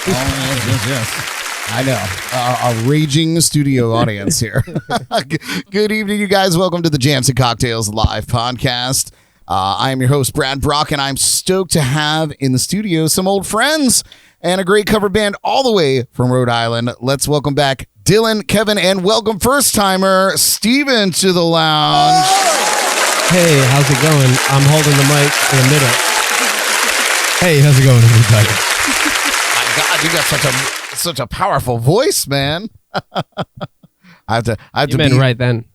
yes. I know. A raging studio audience here. Good evening, you guys. Welcome to the Jams and Cocktails Live podcast. I am your host, Brad Brock, and I'm stoked to have in the studio some old friends and a great cover band all the way from Rhode Island. Let's welcome back Dylan, Kevin, and welcome first-timer Steven to the lounge. Hey, how's it going? I'm holding the mic in the middle. Hey, how's it going, everybody? My God, you got such a powerful voice, man. I have to You meant be right then.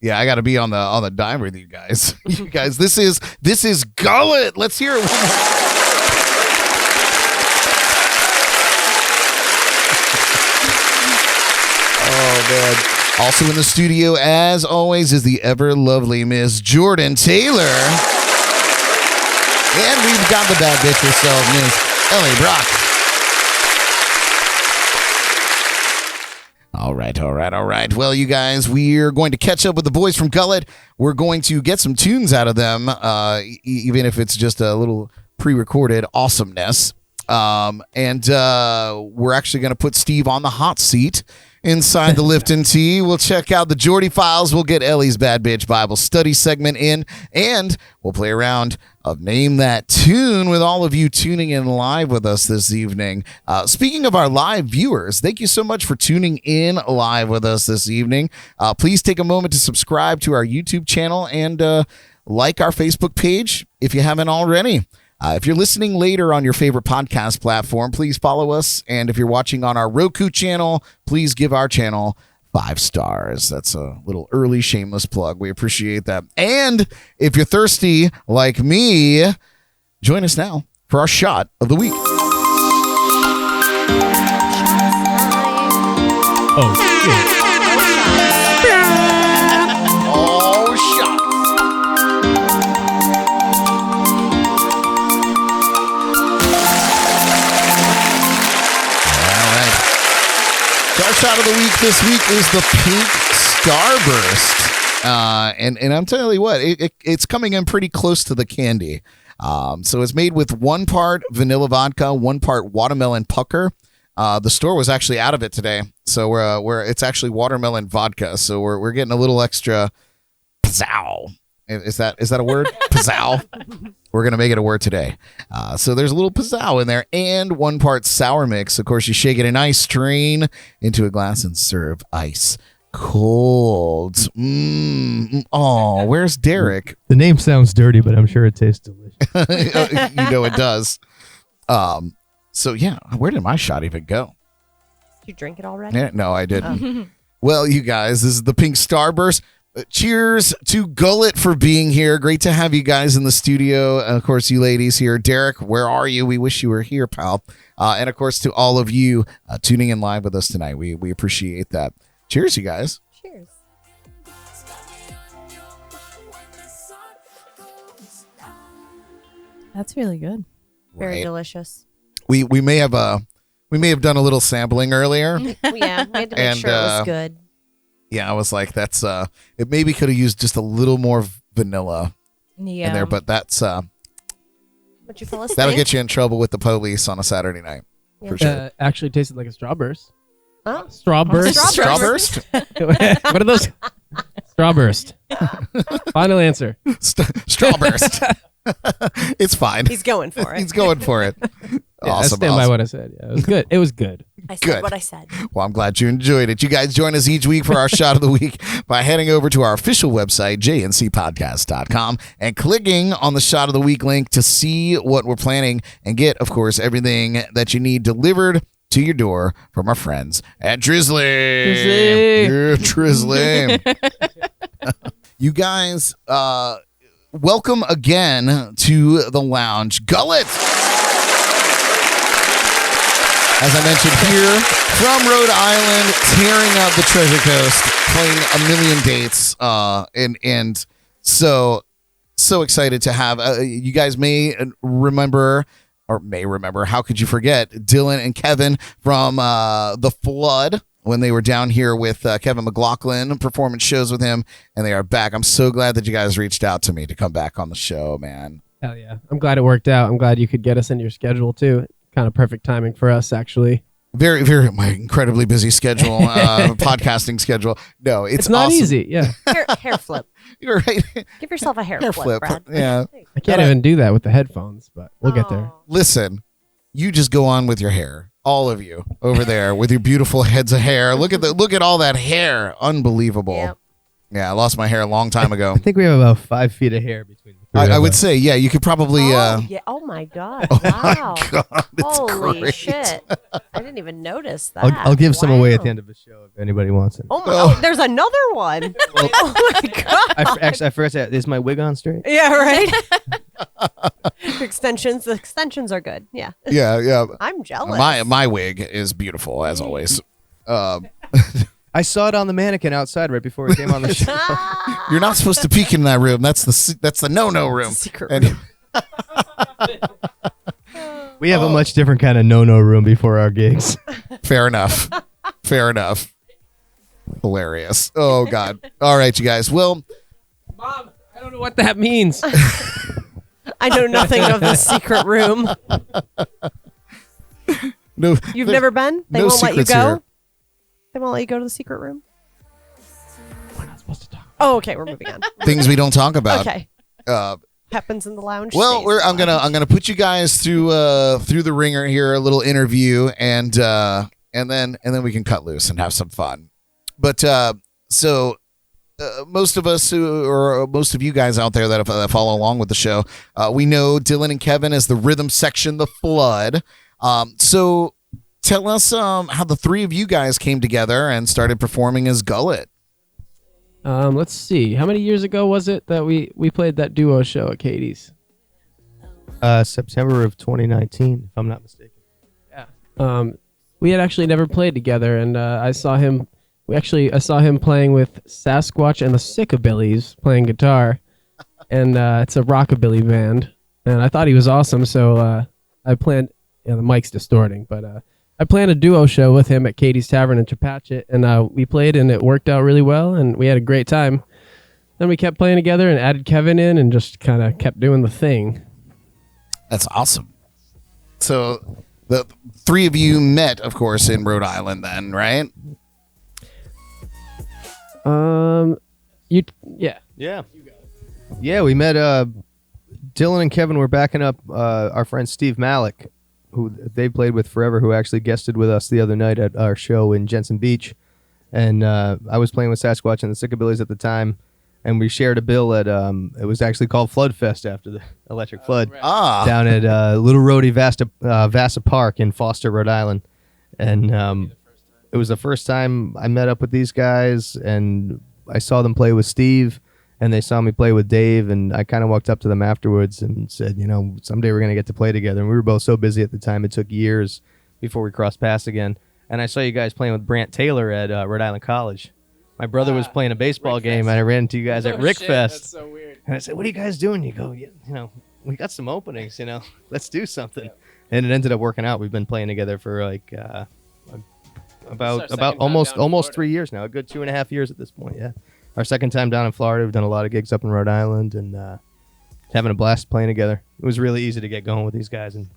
Yeah, I got to be on the dime with you guys. You guys, this is Gullet. Let's hear it. Oh man! Also in the studio, as always, is the ever lovely Miss Jordan Taylor, and we've got the bad bitch herself, Miss Elly Brock. All right. Well, you guys, we're going to catch up with the boys from Gullet. We're going to get some tunes out of them, even if it's just a little pre-recorded awesomeness. And we're actually going to put Steve on the hot seat inside the Lipton Tea. We'll check out the Jordy files. We'll get Elly's Bad Bitch Bible Study segment in, and we'll play around of Name That Tune with all of you tuning in live with us this evening. Speaking of our live viewers, thank you so much for tuning in live with us this evening. Please take a moment to subscribe to our YouTube channel and like our Facebook page if you haven't already. If you're listening later on your favorite podcast platform, please follow us. And if you're watching on our Roku channel, please give our channel 5 stars. That's a little early shameless plug. We appreciate that. And if you're thirsty like me, join us now for our shot of the week. Oh, shit. Oh, shot. Our shot of the week this week is the pink Starburst. And I'm telling you what, it's coming in pretty close to the candy. So it's made with 1 part vanilla vodka, 1 part watermelon pucker. The store was actually out of it today. So it's actually watermelon vodka. So we're getting a little extra pizzow. Is that a word? Pizzow. We're going to make it a word today. So there's a little pizzow in there and 1 part sour mix. Of course, you shake it in ice, strain into a glass, and serve ice cold. Oh, where's Derek? The name sounds dirty, but I'm sure it tastes delicious. You know it does. So, yeah, where did my shot even go? Did you drink it already? Yeah, no, I didn't. Well, you guys, this is the pink Starburst. Cheers to Gullet for being here. Great to have you guys in the studio. And of course, you ladies here. Derek, where are you? We wish you were here, pal. And of course, to all of you tuning in live with us tonight. We appreciate that. Cheers, you guys. Cheers. That's really good. Very delicious. We may have done a little sampling earlier. Yeah, we had to make sure it was good. Yeah, I was like, that's it maybe could have used just a little more vanilla in there, but that's What you fellas that'll think? get you in trouble with the police on a Saturday night. Yeah. For sure. Actually tasted like a Strawburst. Huh? Strawburst? Strawburst? What are those? Strawburst. Final answer. Strawburst. It's fine. He's going for it. He's going for it. Yeah, Awesome. I stand by what I said. Yeah, it was good. It was good. I said Good. what I said. Well, I'm glad you enjoyed it. You guys join us each week for our shot of the week by heading over to our official website, jncpodcast.com, and clicking on the shot of the week link to see what we're planning and get, of course, everything that you need delivered to your door from our friends at Drizzly. Yeah, Drizzly. You guys, welcome again to the lounge. Gullet. As I mentioned, here from Rhode Island, tearing up the Treasure Coast, playing a million dates, and so excited to have you guys may remember, how could you forget Dylan and Kevin from The Flood when they were down here with Kevin McLaughlin, performance shows with him, and they are back. I'm so glad that you guys reached out to me to come back on the show, man. Hell yeah. I'm glad it worked out. I'm glad you could get us in your schedule too. kind of perfect timing for us, actually. Very, very my incredibly busy schedule, podcasting schedule. No, it's not awesome. easy. Yeah, Hair flip. You're right. Give yourself a hair Hair flip, flip. Brad. Yeah. I can't even do that with the headphones, but we'll get there. Listen, you just go on with your hair. All of you over there with your beautiful heads of hair. Look at all that hair. Unbelievable. Yep. Yeah, I lost my hair a long time ago. I think we have about 5 feet of hair between the three I of would us. say, yeah, you could probably. Yeah. Oh my God! Oh Wow. my God, it's Holy great. shit! I didn't even notice that. I'll give some away at Wow. the end of the show if anybody wants it. Oh my! Oh, there's another one. Oh my God! I forgot to say, is my wig on straight? Yeah, right. Extensions. The extensions are good. Yeah. Yeah. I'm jealous. My wig is beautiful as always. I saw it on the mannequin outside right before we came on the show. You're not supposed to peek in that room. That's the no room. Secret And- room. We have a much different kind of no room before our gigs. Fair enough. Fair enough. Hilarious. Oh God. All right, you guys. Well, Mom, I don't know what that means. I know nothing of the secret room. no. You've never been? They no won't let you secrets go? here. They won't let you go to the secret room? We're not supposed to talk. Oh, okay. We're moving on. Things we don't talk about. Okay. Uh, Happens in the lounge. well, stays in the lounge. I'm gonna put you guys through the ringer here, a little interview, and then we can cut loose and have some fun. But most of us or most of you guys out there that follow along with the show, we know Dylan and Kevin as the rhythm section, the Flood. So tell us how the three of you guys came together and started performing as Gullet. Let's see. How many years ago was it that we played that duo show at Katie's? September of 2019, if I'm not mistaken. Yeah. We had actually never played together, and I saw him. I saw him playing with Sasquatch and the Sickabillys playing guitar, and it's a rockabilly band. And I thought he was awesome, so I planned. Yeah, the mic's distorting, but I planned a duo show with him at Katie's Tavern in Chepachet, and we played, and it worked out really well, and we had a great time. Then we kept playing together and added Kevin in, and just kind of kept doing the thing. That's awesome. So the three of you met, of course, in Rhode Island then, right? Yeah. Yeah, we met Dylan and Kevin were backing up our friend Steve Malik, who they played with forever, who actually guested with us the other night at our show in Jensen Beach. And I was playing with Sasquatch and the Sickabillys at the time, and we shared a bill at it was actually called Flood Fest after the Electric Flood down at Little Rhodey Vassa Park in Foster, Rhode Island. And it was the first time I met up with these guys, and I saw them play with Steve, and they saw me play with Dave, and I kind of walked up to them afterwards and said, someday we're going to get to play together. And we were both so busy at the time, it took years before we crossed paths again. And I saw you guys playing with Brant Taylor at Rhode Island College. My brother was playing a baseball game, and I ran into you guys at Rick Fest. That's so weird. And I said, what are you guys doing? You go, we got some openings, let's do something. And it ended up working out. We've been playing together for like about almost 3 years now, a good 2.5 years at this point. Yeah, our second time down in Florida. We've done a lot of gigs up in Rhode Island, and having a blast playing together. It was really easy to get going with these guys, and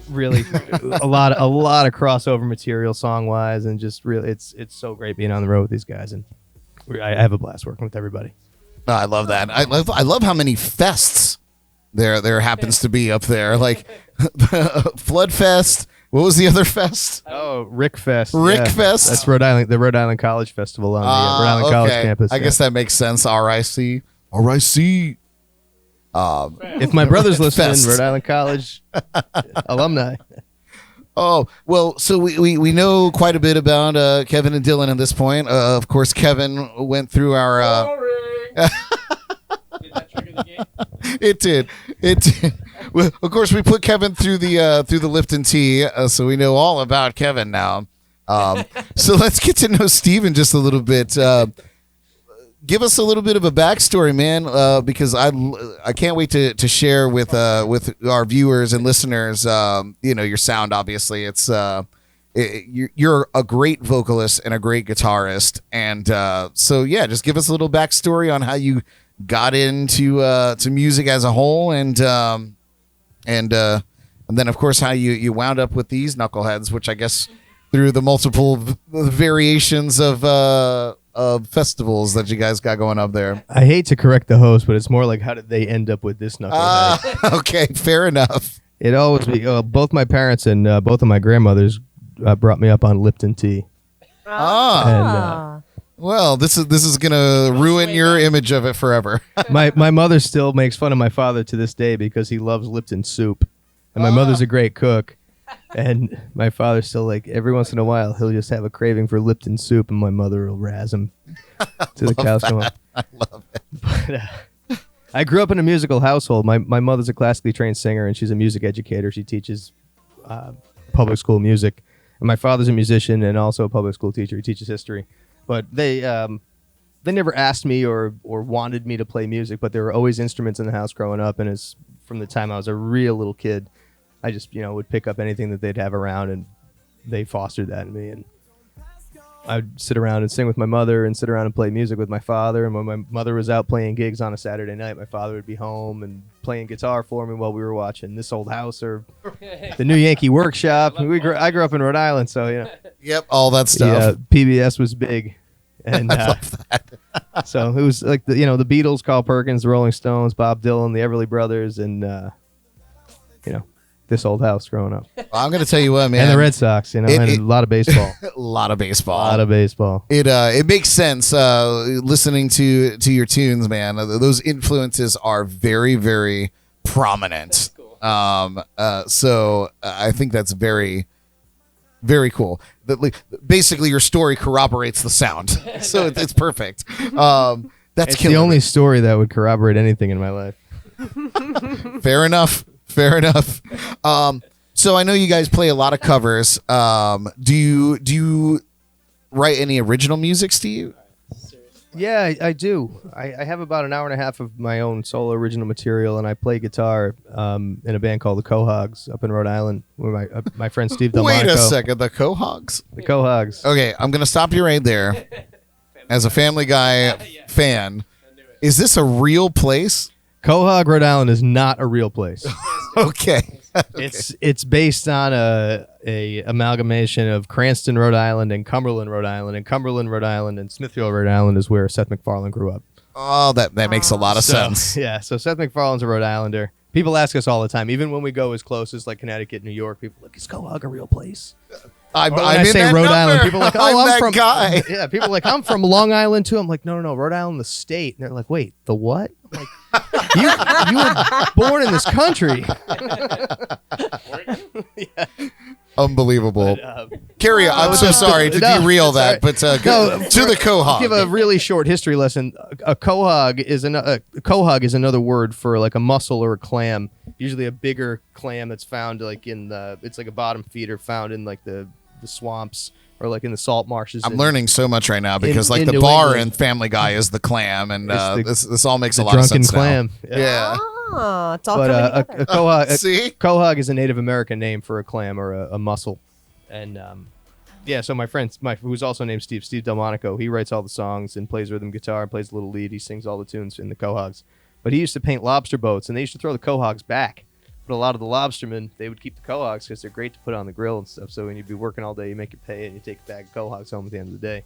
really a lot of crossover material song wise, and just really it's so great being on the road with these guys, and I have a blast working with everybody. Oh, I love that. I love how many fests there happens to be up there. Like Flood Fest. What was the other fest? Oh, Rick Fest. Rick Fest. That's Rhode Island, the Rhode Island College Festival on the Rhode Island College campus. I guess that makes sense. RIC. RIC. If my brother's listening, Fest. Rhode Island College alumni. Oh, well, so we know quite a bit about Kevin and Dylan at this point. Of course, Kevin went through our... Did that trigger the game? It did. Well, of course, we put Kevin through the Lipton Tea, so we know all about Kevin now. So let's get to know Steven just a little bit. Give us a little bit of a backstory, man, because I can't wait to share with our viewers and listeners. Your sound. Obviously, you're a great vocalist and a great guitarist, and so yeah, just give us a little backstory on how you got into to music as a whole, and And then, of course, how you wound up with these knuckleheads, which I guess through the multiple variations of festivals that you guys got going up there. I hate to correct the host, but it's more like, how did they end up with this knucklehead? Okay, fair enough. It always be both my parents and both of my grandmothers brought me up on Lipton tea. Ah. Well, this is gonna ruin your image of it forever. My mother still makes fun of my father to this day because he loves Lipton soup, and my mother's a great cook, and my father's still like every once in a while he'll just have a craving for Lipton soup, and my mother will razz him to the cows come home. I love it. But I grew up in a musical household. My mother's a classically trained singer, and she's a music educator. She teaches public school music, and my father's a musician and also a public school teacher. He teaches history. But they never asked me or wanted me to play music, but there were always instruments in the house growing up. And it's from the time I was a real little kid, I just would pick up anything that they'd have around, and they fostered that in me. And I'd sit around and sing with my mother, and sit around and play music with my father. And when my mother was out playing gigs on a Saturday night, my father would be home and playing guitar for me while we were watching This Old House or the New Yankee Workshop. I grew up in Rhode Island, so Yep, all that stuff. Yeah, PBS was big. And I love that. so it was like the Beatles, Carl Perkins, the Rolling Stones, Bob Dylan, the Everly Brothers, and This Old House growing up. Well, I'm going to tell you what, man. And the Red Sox, and a lot of baseball. A lot of baseball. A lot of baseball. It makes sense listening to your tunes, man. Those influences are very, very prominent. So I think that's very, very cool. Basically, your story corroborates the sound, so it's perfect. That's the only story that would corroborate anything in my life. Fair enough. So I know you guys play a lot of covers. Do you write any original music, Steve? Yeah, I do. I have about an hour and a half of my own solo original material, and I play guitar in a band called the Quahogs up in Rhode Island, where my friend Steve Donovan. Wait a second, the Quahogs? The Quahogs. Okay, I'm going to stop you right there. As a Family Guy fan, is this a real place? Quahog, Rhode Island is not a real place. Okay. It's based on a amalgamation of Cranston, Rhode Island, and Cumberland, Rhode Island, and Smithfield, Rhode Island is where Seth MacFarlane grew up. Oh, that makes a lot of sense. Yeah, so Seth MacFarlane's a Rhode Islander. People ask us all the time, even when we go as close as like Connecticut, New York. People are like, is Quahog a real place? I say Rhode Island, people are like, oh, I'm from guy. Yeah, people are like, I'm from Long Island too. I'm like, no, Rhode Island, the state. And they're like, wait, the what? I'm like, you were born in this country. Yeah. Unbelievable. But, Carrie, I'm so sorry to derail that, right. but go to the Quahog. Give a really short history lesson. A quahog is another word for like a mussel or a clam. Usually a bigger clam that's found like it's like a bottom feeder found in like the swamps or like in the salt marshes. I'm learning so much right now because in the New bar England. in Family Guy is the clam, and this all makes a The lot of drunken sense clam. now. Yeah. Oh, it's all But coming a together. See? quahog is a Native American name for a clam or a mussel. And so my friend, who's also named Steve Delmonico, he writes all the songs and plays rhythm guitar and plays a little lead. He sings all the tunes in the Quahogs. But he used to paint lobster boats, and they used to throw the Quahogs back. But a lot of the lobstermen, they would keep the Quahogs because they're great to put on the grill and stuff. So when you'd be working all day, you make your pay, and you take a bag of Quahogs home at the end of the day.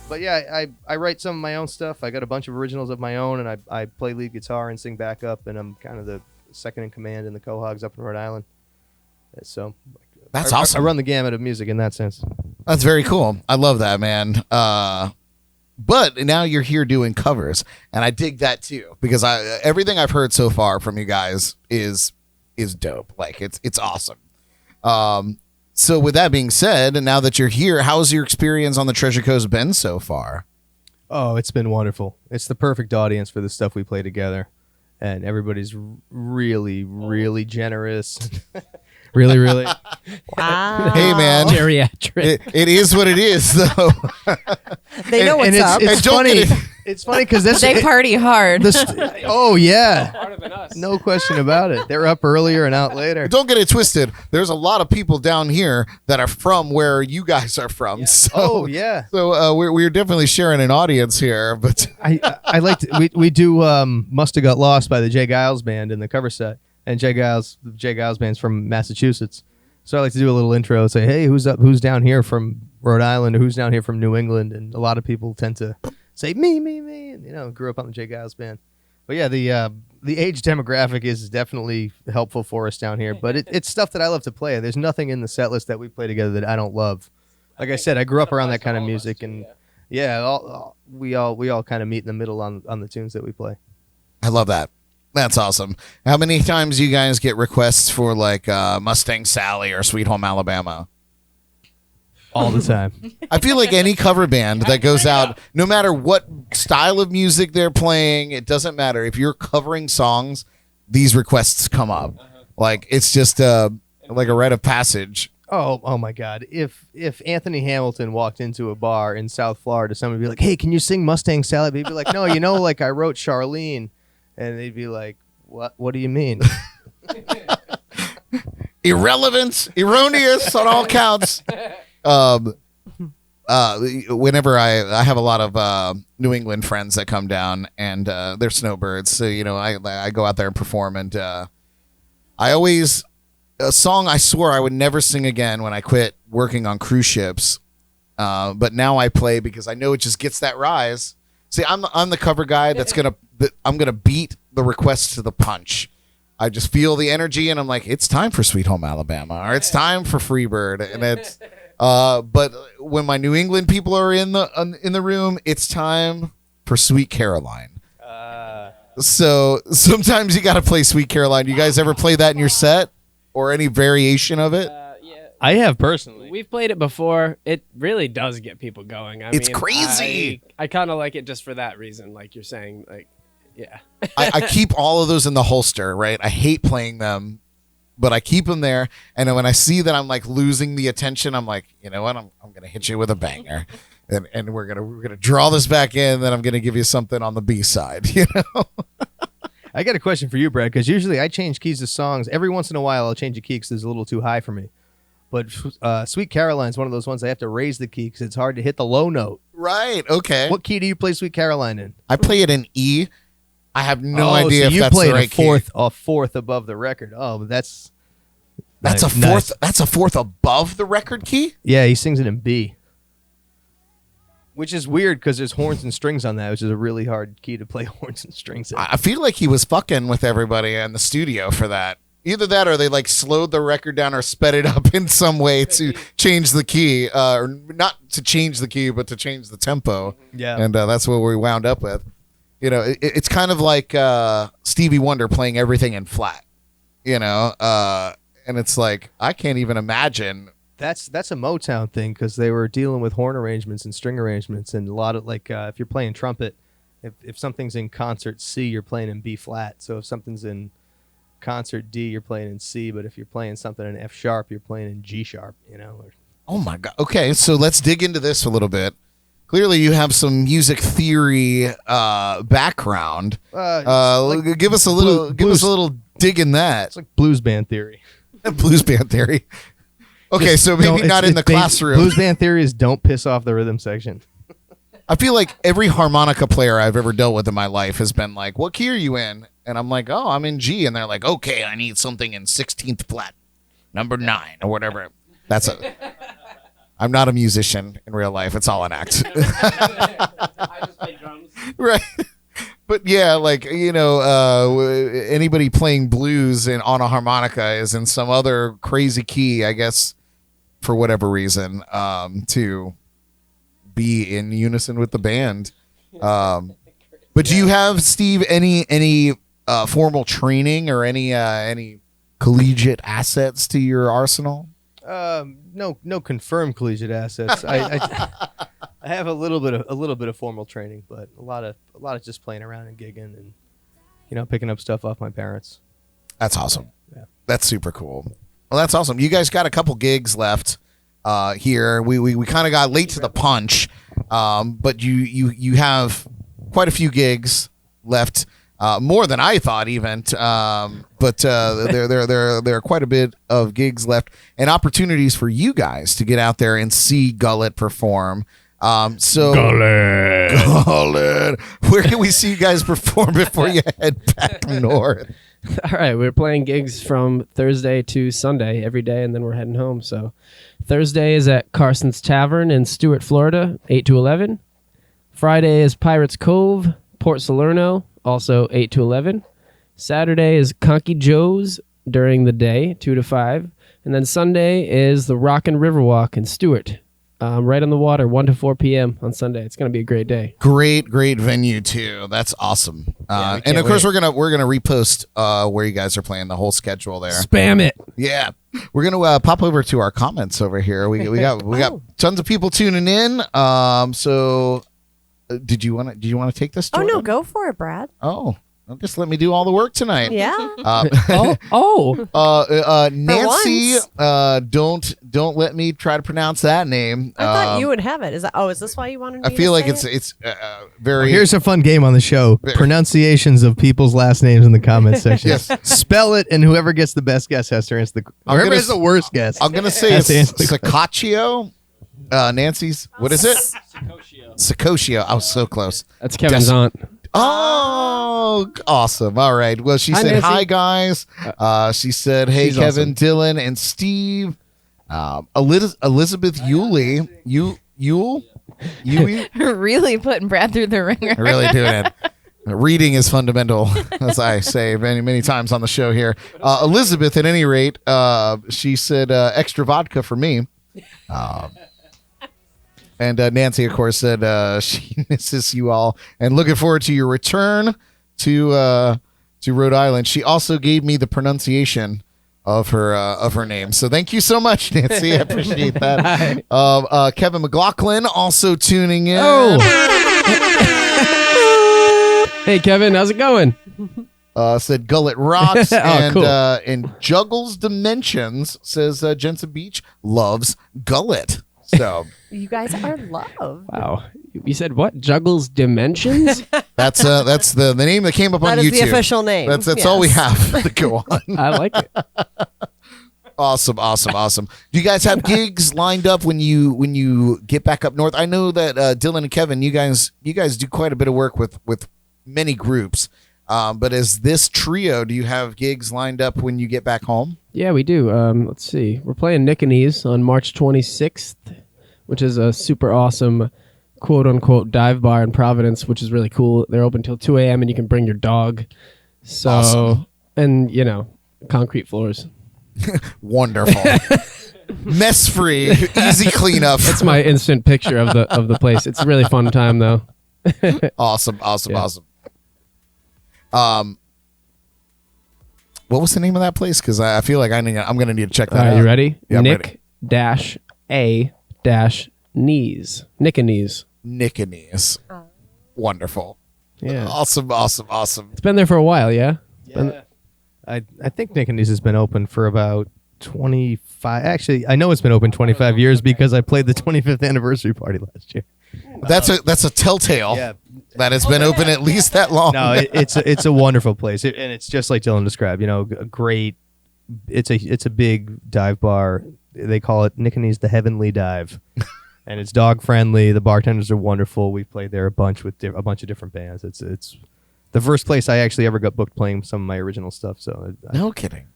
But yeah, I write some of my own stuff. I got a bunch of originals of my own, and I play lead guitar and sing backup, and I'm kind of the second in command in the Quahogs up in Rhode Island. So That's I awesome. run the gamut of music in that sense. That's very cool. I love that, man. But now you're here doing covers, and I dig that too because everything I've heard so far from you guys is dope. Like it's awesome. So with that being said, and now that you're here, how's your experience on the Treasure Coast been so far? Oh, it's been wonderful. It's the perfect audience for the stuff we play together, and everybody's really, really generous. Really, really. Wow. Hey, man. Geriatric. It is what it is, though. They know what's up. It's don't funny. get it- It's funny because They party hard. oh yeah, Harder than us. no question about it. They're up earlier and out later. Don't get it twisted. There's a lot of people down here that are from where you guys are from. Yeah. So, Oh yeah. So we're definitely sharing an audience here, but I like to, we do Musta Got Lost by the Jay Giles Band in the cover set. and Jay Giles band's from Massachusetts. So I like to do a little intro, say, hey, who's down here from Rhode Island, or who's down here from New England, and a lot of people tend to say me, and grew up on the Jay Giles band. But yeah, the age demographic is definitely helpful for us down here. But it's stuff that I love to play. There's nothing in the set list that we play together that I don't love. Like I said, I grew up around that kind of music, and we all kind of meet in the middle on the tunes that we play. I love that. That's awesome. How many times do you guys get requests for like Mustang Sally or Sweet Home Alabama? All the time. I feel like any cover band that goes out, no matter what style of music they're playing, it doesn't matter. If you're covering songs, these requests come up. Like it's just like a rite of passage. Oh my God! If Anthony Hamilton walked into a bar in South Florida, someone would be like, "Hey, can you sing Mustang Sally?" He'd be like, "No, like I wrote Charlene," and they'd be like, "What? What do you mean?" Irrelevant, erroneous on all counts. Whenever I have a lot of New England friends that come down, and they're snowbirds, so I go out there and perform, and I always a song I swore I would never sing again when I quit working on cruise ships, but now I play because I know it just gets that rise. See, I'm the cover guy I'm gonna beat the request to the punch. I just feel the energy, and I'm like, it's time for Sweet Home Alabama, or it's time for Freebird, and it's. But when my New England people are in the room, it's time for Sweet Caroline. So sometimes you got to play Sweet Caroline. You guys ever play that in your set or any variation of it? Yeah, I have personally. we've played it before. It really does get people going. It's crazy. I kind of like it just for that reason, like you're saying. Like, yeah. I keep all of those in the holster, right? I hate playing them, but I keep them there. And then when I see that I'm like losing the attention, I'm like, you know what? I'm gonna hit you with a banger, and we're gonna draw this back in. Then I'm gonna give you something on the B side. You know. I got a question for you, Brad, because usually I change keys to songs. Every once in a while, I'll change a key because it's a little too high for me. But Sweet Caroline's one of those ones I have to raise the key because it's hard to hit the low note. Right. Okay. What key do you play Sweet Caroline in? I play it in E. I have no idea if you that's play the right a fourth above the record. Oh, that's a fourth. nice. That's a fourth above the record key. Yeah, he sings it in B, which is weird because there's horns and strings on that, which is a really hard key to play horns and strings in. I feel like he was fucking with everybody in the studio for that. Either that, or they like slowed the record down or sped it up in some way to change the key, or not to change the key, but to change the tempo. Yeah, and that's what we wound up with. You know, it's kind of like Stevie Wonder playing everything in flat. You know, and it's like I can't even imagine. That's a Motown thing because they were dealing with horn arrangements and string arrangements, and a lot of like if you're playing trumpet, if something's in concert C, you're playing in B flat. So if something's in concert D, you're playing in C, but if you're playing something in F sharp, you're playing in G sharp, you know. Oh my God. Okay, so let's dig into this a little bit. Clearly you have some music theory background. Give us a little dig in that. It's like blues band theory. Blues band theory. Okay, so maybe not in the classroom. Blues band theory is don't piss off the rhythm section. I feel like every harmonica player I've ever dealt with in my life has been like, what key are you in? And I'm like, oh, I'm in G. And they're like, okay, I need something in 16th flat, number 9 or whatever. I'm not a musician in real life. It's all an act. I just play drums. Right. But yeah, like, you know, anybody playing blues on a harmonica is in some other crazy key, I guess, for whatever reason, to be in unison with the band. But do you have, Steve, any formal training or any collegiate assets to your arsenal? No confirmed collegiate assets. I have a little bit of formal training, but a lot of just playing around and gigging and, you know, picking up stuff off my parents. That's awesome. Yeah. That's super cool. Well, that's awesome. You guys got a couple gigs left here. We kind of got late to the punch, but you have quite a few gigs left. More than I thought, even. But there are quite a bit of gigs left and opportunities for you guys to get out there and see Gullet perform. Gullet. Where can we see you guys perform before you head back north? All right, we're playing gigs from Thursday to Sunday every day, and then we're heading home. So Thursday is at Carson's Tavern in Stuart, Florida, 8 to 11. Friday is Pirates Cove, Port Salerno, also 8 to 11. Saturday is Conky Joe's during the day, 2 to 5. And then Sunday is the Rockin' Riverwalk in Stuart, right on the water, 1 to 4 p.m. on Sunday. It's going to be a great day. Great venue too. That's awesome. And of course, we're gonna repost where you guys are playing, the whole schedule there. Spam it. Yeah, we're gonna pop over to our comments over here. We got tons of people tuning in. So, did you want to take this? Oh Jordan? no, go for it, Brad. Oh. Well, just let me do all the work tonight. Yeah. Nancy, don't let me try to pronounce that name. I thought you would have it. Is this why you wanted me I feel to like say it's very. Here's a fun game on the show: pronunciations of people's last names in the comments section. Yes. Spell it, and whoever gets the best guess has to answer the. Whoever has the worst guess. I'm gonna say it's Sacaccio. Nancy's. What is it? Sacoccio. I was so close. That's Kevin's aunt. Oh, awesome. All right. Well, she said, Nancy. hi, guys. She said, hey, She's Kevin, awesome. Dylan, and Steve. Elizabeth Yule. Yule? Really putting Brad through the ringer. Really doing it. Reading is fundamental, as I say many times on the show here. Elizabeth, at any rate, she said, extra vodka for me. And Nancy, of course, said she misses you all and looking forward to your return to Rhode Island. She also gave me the pronunciation of her name. So thank you so much, Nancy. I appreciate that. Kevin McLaughlin also tuning in. Oh. Hey, Kevin, how's it going? Said Gullet rocks. And cool. and Juggles Dimensions says Jensen Beach loves Gullet. So You guys are loved. Wow. You said what? Juggles Dimensions? that's the name that came up on That YouTube. is the official name. That's all we Yes. have to go on. I like it. Awesome. Do you guys have gigs lined up when you get back up north? I know that Dylan and Kevin, you guys do quite a bit of work with many groups. But as this trio, do you have gigs lined up when you get back home? Yeah, we do. Let's see. We're playing Nick and Ease on March 26th, which is a super awesome quote-unquote dive bar in Providence, which is really cool. They're open till 2 a.m. and you can bring your dog. So, Awesome. And, concrete floors. Wonderful. Mess free, easy cleanup. That's my instant picture of the place. It's a really fun time, though. Awesome. Yeah. What was the name of that place? Because I feel like I'm going to need to check that All right, out. you ready? Yeah, I'm ready. Nick-A-Knees. Nick and Knees. Nick and Knees. Wonderful. Yeah. Awesome. It's been there for a while, yeah? I think Nick and Nee's has been open for about 25. Actually, I know it's been open 25 years because I played the 25th anniversary party last year. That's a telltale that it's been open at least that long. No, it's a wonderful place, and it's just like Dylan described. A great. It's a big dive bar. They call it Nick and Nee's the Heavenly Dive, and it's dog friendly. The bartenders are wonderful. We've played there a bunch with a bunch of different bands. It's the first place I actually ever got booked playing some of my original stuff. So No kidding.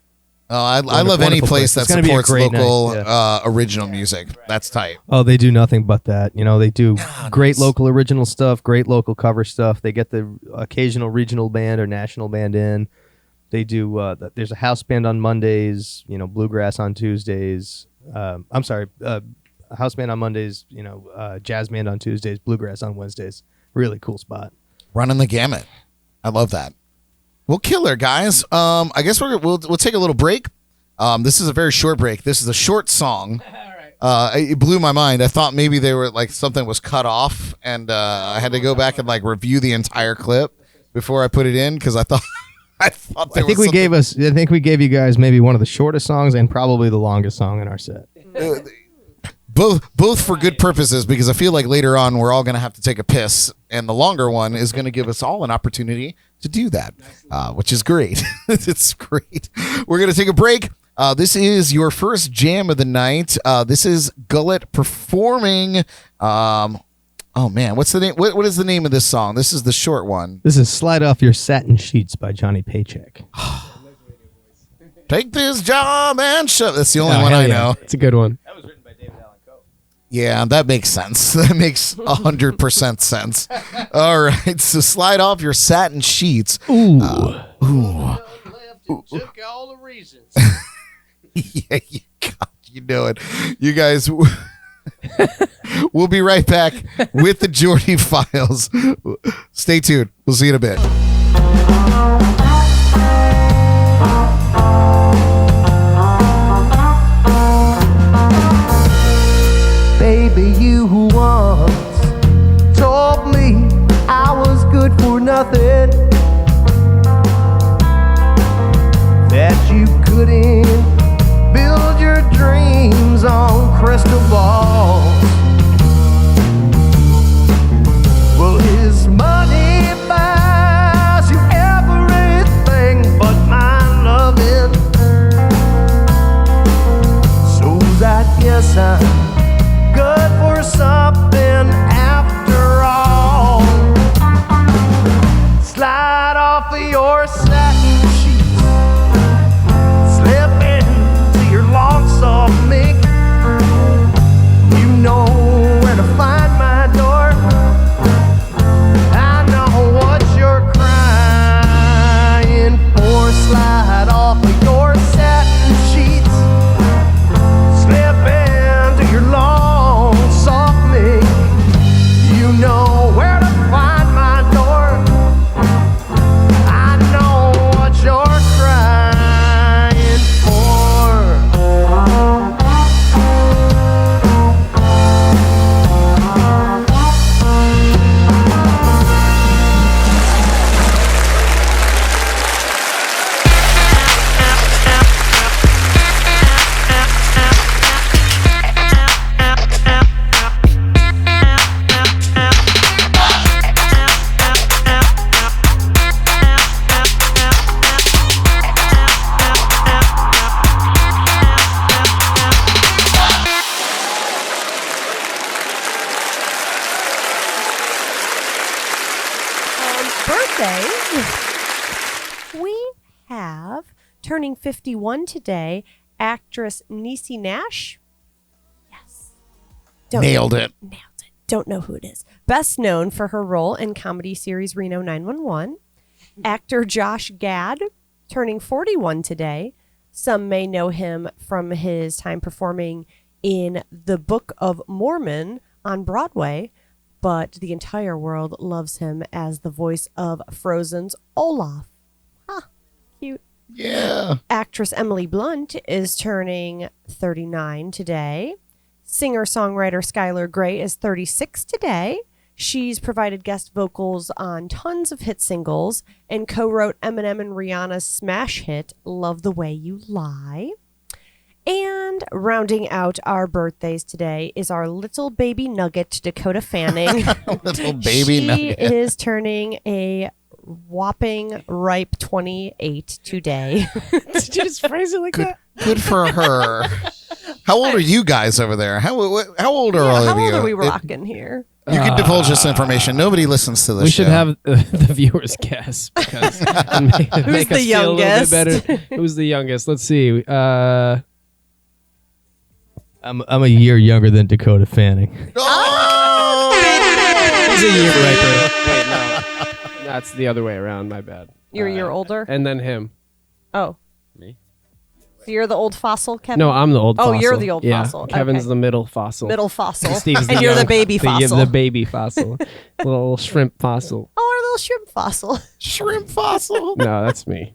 Oh, I love any wonderful place place. that It's gonna be a supports great local night, original music. That's tight. Oh, they do nothing but that. They do great local original stuff, great local cover stuff. They get the occasional regional band or national band in. They do. There's a house band on Mondays. Bluegrass on Tuesdays. A house band on Mondays. Jazz band on Tuesdays. Bluegrass on Wednesdays. Really cool spot. Running the gamut. I love that. Well, killer guys. I guess we'll take a little break. This is a very short break. This is a short song. It blew my mind. I thought maybe they were like something was cut off, and I had to go back and like review the entire clip before I put it in because I thought I think we gave you guys maybe one of the shortest songs and probably the longest song in our set. Both for good purposes, because I feel like later on we're all going to have to take a piss, and the longer one is going to give us all an opportunity to do that, which is great. It's great. We're going to take a break. This is your first jam of the night. This is Gullet performing. Oh man, what's the name? What is the name of this song? This is the short one. This is "Slide Off Your Satin Sheets" by Johnny Paycheck. Take this job and shove. That's the only Oh, one hell I yeah. know. It's a good one. Yeah, that makes sense. That makes 100% sense. All right, so slide off your satin sheets. Ooh. Took all the reasons. Yeah, you know it. You guys, we'll be right back with the Jordy Files. Stay tuned. We'll see you in a bit. Baby, you once told me I was good for nothing, that you couldn't build your dreams on crystal balls. Well, his money buys you everything but my loving, so I guess I'm good for something after all. Slide off of your satin sheets, slip into your long soft mink. You know where to find my door. I know what you're crying for. Slide off of your satin sheets, slip into your long soft mink. You know where to find my door. I know what you're crying for. Birthdays. We have turning 51 today, actress Niecy Nash. Yes. Nailed it. Nailed it. Don't know who it is. Best known for her role in comedy series Reno 911. Actor Josh Gad, turning 41 today. Some may know him from his time performing in The Book of Mormon on Broadway, but the entire world loves him as the voice of Frozen's Olaf. Huh, cute. Yeah. Actress Emily Blunt is turning 39 today. Singer-songwriter Skylar Grey is 36 today. She's provided guest vocals on tons of hit singles and co-wrote Eminem and Rihanna's smash hit, Love the Way You Lie. And rounding out our birthdays today is our little baby nugget, Dakota Fanning. Little baby she nugget. is turning a whopping ripe 28 today. Did you just phrase it like that? Good for her. How old are you guys over there? How old are all How of you? old are we rocking here? You can divulge this information. Nobody listens to this We should show. have the viewers guess because and make the us feel a little youngest? bit better. Who's the youngest? Let's see. I'm a year younger than Dakota Fanning. Oh! He's a year riper. Wait, no. That's the other way around. My bad. You're a year older? And then him. Oh. Me? So you're the old fossil, Kevin? No, I'm the old Oh, fossil. you're the old yeah, fossil. Kevin's Okay. the middle fossil. Middle fossil. Steve's and you're the young- baby fossil. The baby fossil. Little shrimp fossil. Oh, our little shrimp fossil. Shrimp fossil. No, that's me.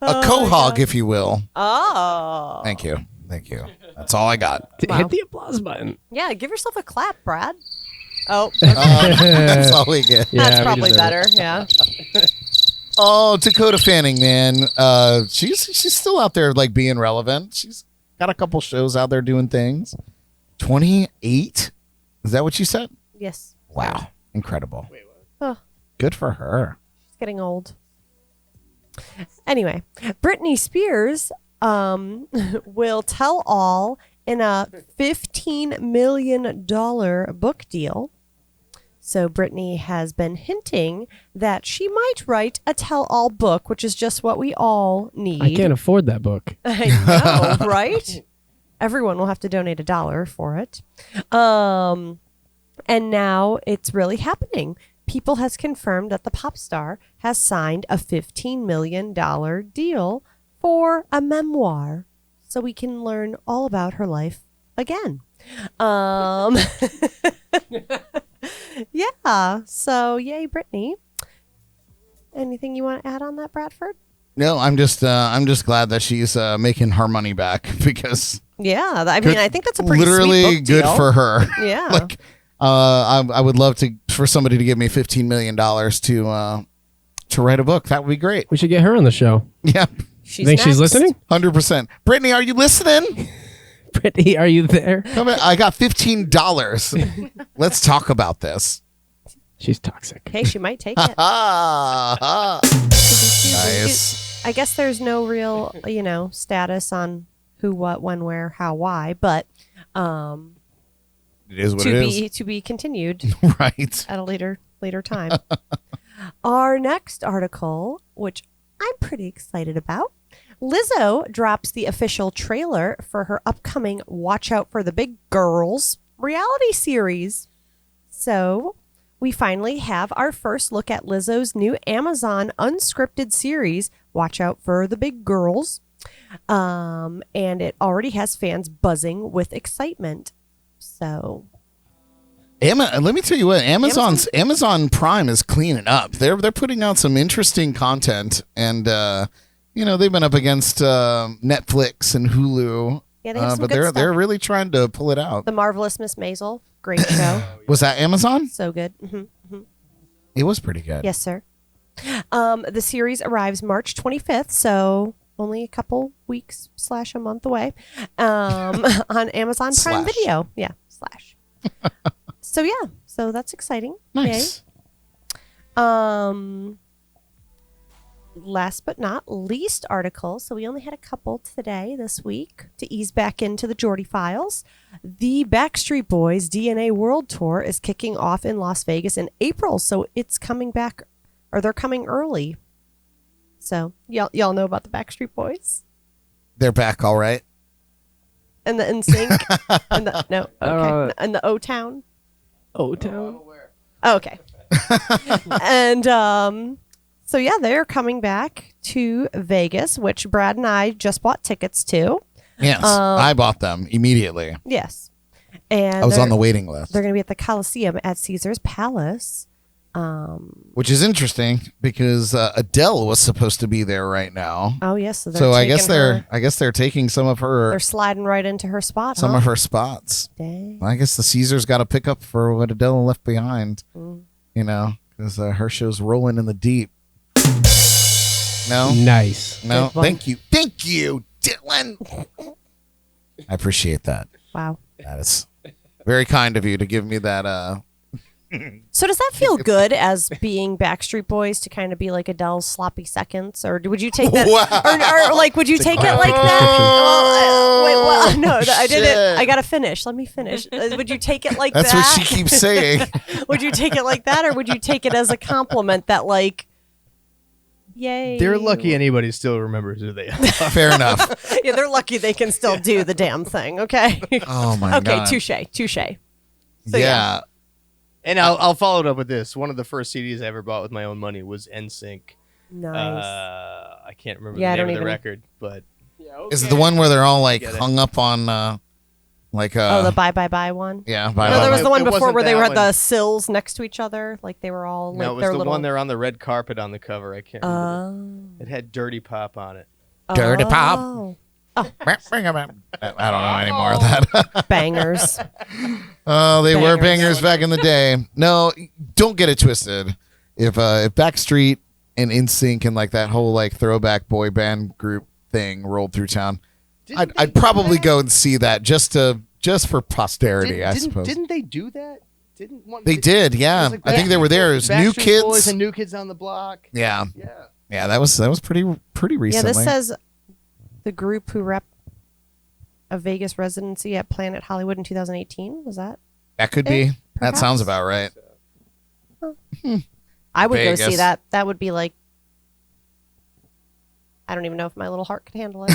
A quahog, if you will. Oh. Thank you. Thank you. That's all I got. Wow. Hit the applause button. Yeah, give yourself a clap, Brad. Oh, That's all we get. Yeah, that's we probably deserve better. it. Yeah. Oh, Dakota Fanning, man. She's still out there like being relevant. She's got a couple shows out there doing things. 28? Is that what you said? Yes. Wow. Incredible. Oh, Good for her. she's getting old. Anyway, Britney Spears will tell all in a $15 million book deal. So Brittany has been hinting that she might write a tell-all book, which is just what we all need. I can't afford that book. I know, right? Everyone will have to donate $1 for it. And now it's really happening. People has confirmed that the pop star has signed a $15 million deal for a memoir, so we can learn all about her life again. Yeah. So yay, Brittany. Anything you want to add on that, Bradford? No, I'm just glad that she's making her money back because Yeah, I mean, I think that's a pretty literally sweet book good deal. for her. Yeah. Like, I would love for somebody to give me $15 million to write a book. That would be great. We should get her on the show. Yeah, She's Think she's next. listening? 100%. Brittany, are you listening? Brittany, are you there? Come in. I got $15. Let's talk about this. She's toxic. Hey, she might take it. Nice. I guess there's no real, status on who, what, when, where, how, why, but It is what it is. to be continued Right. at a later time. Our next article, which I'm pretty excited about, Lizzo drops the official trailer for her upcoming Watch Out for the Big Girls reality series. So we finally have our first look at Lizzo's new Amazon unscripted series, Watch Out for the Big Girls. And it already has fans buzzing with excitement. So Let me tell you what, Amazon Prime is cleaning up. They're putting out some interesting content, and they've been up against Netflix and Hulu. yeah, they have some but good they're stuff. really trying to pull it out. The Marvelous Miss Maisel, great show. Was that Amazon? So good. It was pretty good. Yes, sir. The series arrives March 25th, so only a couple weeks / a month away on Amazon Prime Slash. Video. Yeah, / so that's exciting. Nice. Yay. Last but not least article, so we only had a couple today this week to ease back into the Jordy files. The Backstreet Boys DNA World Tour is kicking off in Las Vegas in April, so it's coming back, or they're coming early. So y'all know about the Backstreet Boys They're back, all right. and the NSYNC and the no okay and the O Town. O-Town? Oh, okay. And so yeah, they're coming back to Vegas, which Brad and I just bought tickets to. Yes, I bought them immediately. Yes. And I was on the waiting list, they're going to be at the Coliseum at Caesar's Palace. which is interesting because Adele was supposed to be there right now. Oh yes, so, So I guess they're taking some of her they're sliding right into her spot. some of her spots. Dang. I guess the Caesars got to pick up for what Adele left behind. Mm. Because her show's rolling in the deep. No, Nice. no, Good one. thank you, Dylan. I appreciate that. Wow. That is very kind of you to give me that. So does that feel good as being Backstreet Boys to kind of be like Adele's sloppy seconds, or would you take that, Wow. or like would you take it like that? Wait, no, I did it. I gotta finish. Let me finish. Would you take it like That's that? what she keeps saying. Would you take it like that, or would you take it as a compliment that like, yay? They're lucky anybody still remembers who they are. Fair enough. Yeah, they're lucky they can still do the damn thing. Okay. Oh my Okay. god. Touche. So, yeah. And I'll follow it up with this. One of the first CDs I ever bought with my own money was NSYNC. Nice. I can't remember Yeah, I the don't name of the even- record, but Is it the one where they're all like Get it. hung up on oh, the bye one. yeah, No, there was the one It before wasn't where they that had the one. sills next to each other, like they were all like no, it was their the little. one there on the red carpet on the cover. I can't remember. It had Dirty Pop on it. Dirty Pop. Oh, I don't know any more of that. bangers. Oh, they were Bangers. bangers back in the day. No, don't get it twisted. If Backstreet and NSYNC and like that whole like throwback boy band group thing rolled through town, I'd probably go and see that just for posterity, I suppose. Didn't they do that? Didn't one? They did, yeah. It was like I think they were there. It was New Backstreet Boys Kids. and New Kids on the Block. Yeah, Yeah. yeah. That was pretty recently. Yeah, this says the group who rep a Vegas residency at Planet Hollywood in 2018. Was that? That could be. That perhaps? sounds about right. I would go Vegas. see that. That would be like, I don't even know if my little heart could handle it.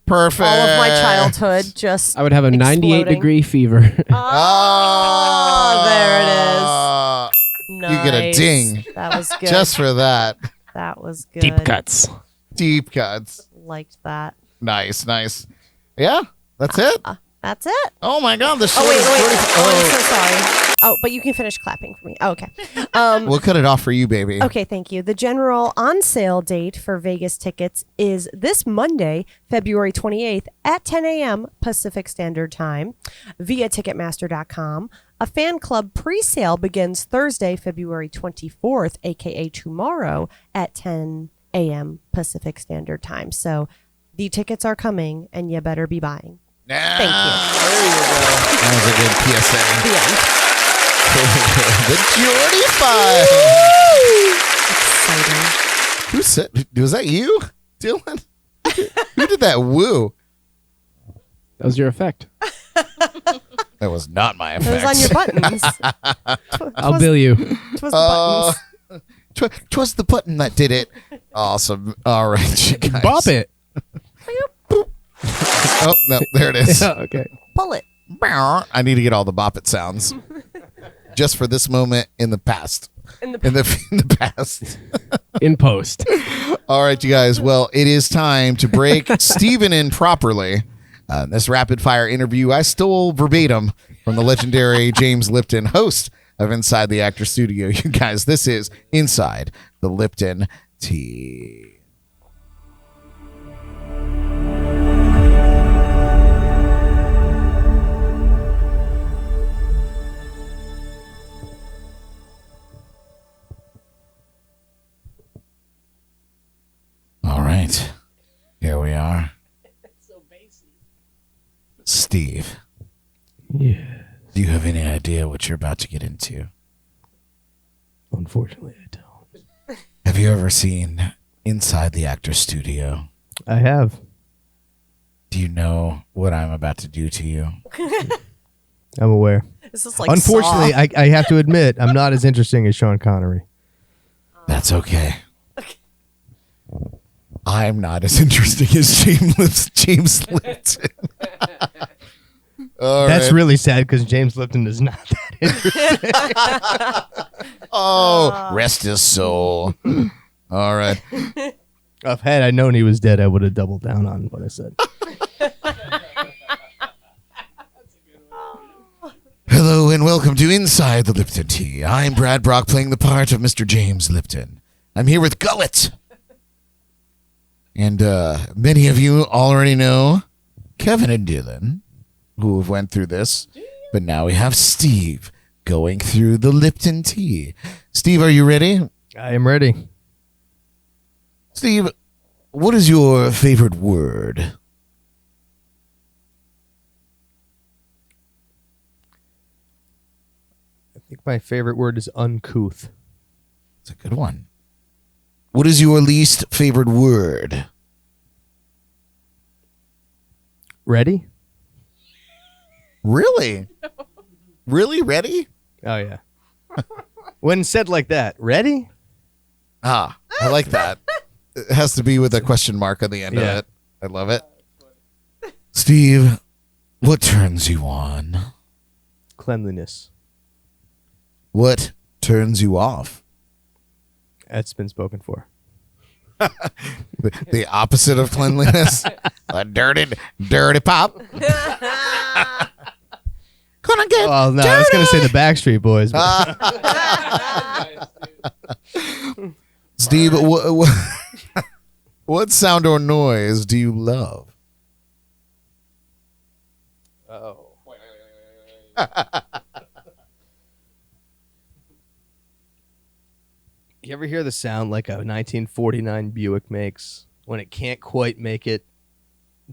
Perfect. All of my childhood just. I would have a 98-degree fever. Oh, there it is. You get a Nice. ding That was good. just for that. That was good. Deep cuts. Deep cuts. Liked that. Nice. Yeah, that's it. That's it. Oh my God, the Oh, short wait. is Oh, I'm 45 so sorry. Oh, but you can finish clapping for me. Oh, okay. We'll cut it off for you, baby. Okay, thank you. The general on sale date for Vegas tickets is this Monday, February 28th at 10 a.m. Pacific Standard Time via Ticketmaster.com. A fan club pre-sale begins Thursday, February 24th, aka tomorrow at 10 a.m. Pacific Standard Time. So the tickets are coming and you better be buying. Thank you. There you go. That was a good PSA. The end. The Jordy file. Exciting. Who said? Was that you, Dylan? Who did that woo? That was your effect. That was not my It effect. was on your buttons. I'll bill you. Twas the buttons. Twas the button that did it. Awesome. All right, you guys. Bop it. Oh no, there it is. Yeah, okay. Pull it. I need to get all the bop it sounds just for this moment in the past. In the past. In post. All right, you guys. Well, it is time to break Steven in properly. This rapid fire interview I stole verbatim from the legendary James Lipton, host of Inside the Actor Studio. You guys, this is Inside the Lipton Tea. All right, here we are. Steve, Yeah. do you have any idea what you're about to get into? Unfortunately, I don't. Have you ever seen Inside the Actor Studio? I have. Do you know what I'm about to do to you? I'm aware. This is like Unfortunately, Saw. I have to admit, I'm not as interesting as Sean Connery. That's okay. I'm not as interesting as James Lipton. All That's right. really sad because James Lipton is not that interesting. Oh, rest his soul. All right. If had I known he was dead, I would have doubled down on what I said. Hello and welcome to Inside the Lipton Tea. I'm Brad Brock playing the part of Mr. James Lipton. I'm here with Gullet. And many of you already know Kevin and Dylan, who have went through this. But now we have Steve going through the Lipton Tea. Steve, are you ready? I am ready. Steve, what is your favorite word? I think my favorite word is uncouth. It's a good one. What is your least favorite word? Ready? Really? Really? Ready? Oh, yeah. When said like that, ready? Ah, I like that. It has to be with a question mark on the end of Yeah. it. I love it. Steve, what turns you on? Cleanliness. What turns you off? That's been spoken for. The opposite of cleanliness? A dirty pop. Gonna get Oh, no, I was going to say the Backstreet Boys. But Steve, what sound or noise do you love? oh. You ever hear the sound like a 1949 Buick makes when it can't quite make it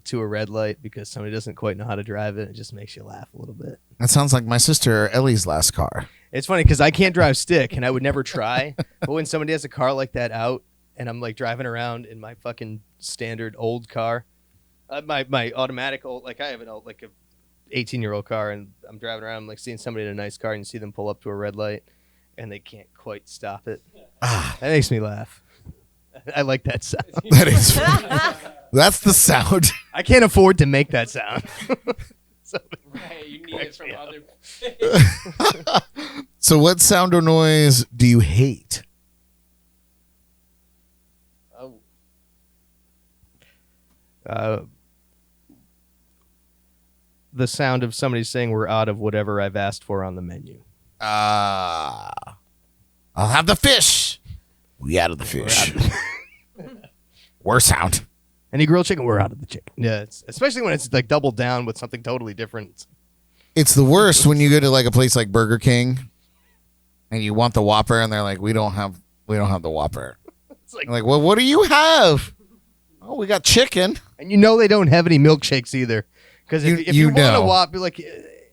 to a red light because somebody doesn't quite know how to drive it? It just makes you laugh a little bit. That sounds like my sister Elly's last car. It's funny because I can't drive stick and I would never try. But when somebody has a car like that out and I'm like driving around in my fucking standard old car, my automatic old, like I have an old, like a 18-year-old car and I'm driving around, I'm like seeing somebody in a nice car and you see them pull up to a red light. and they can't quite stop it. That makes me laugh. I like that sound. That is. That's the sound. I can't afford to make that sound. Right, you need it from other. So, what sound or noise do you hate? The sound of somebody saying we're out of whatever I've asked for on the menu. I'll have the fish. We out of the fish. Worst sound. Any grilled chicken, we're out of the chicken. Yeah, especially when it's like doubled down with something totally different. It's the worst when you go to like a place like Burger King and you want the Whopper and they're like, we don't have the Whopper. It's like, Well, what do you have? Oh, we got chicken. and you know they don't have any milkshakes either. Because if you want know. a Whopper, like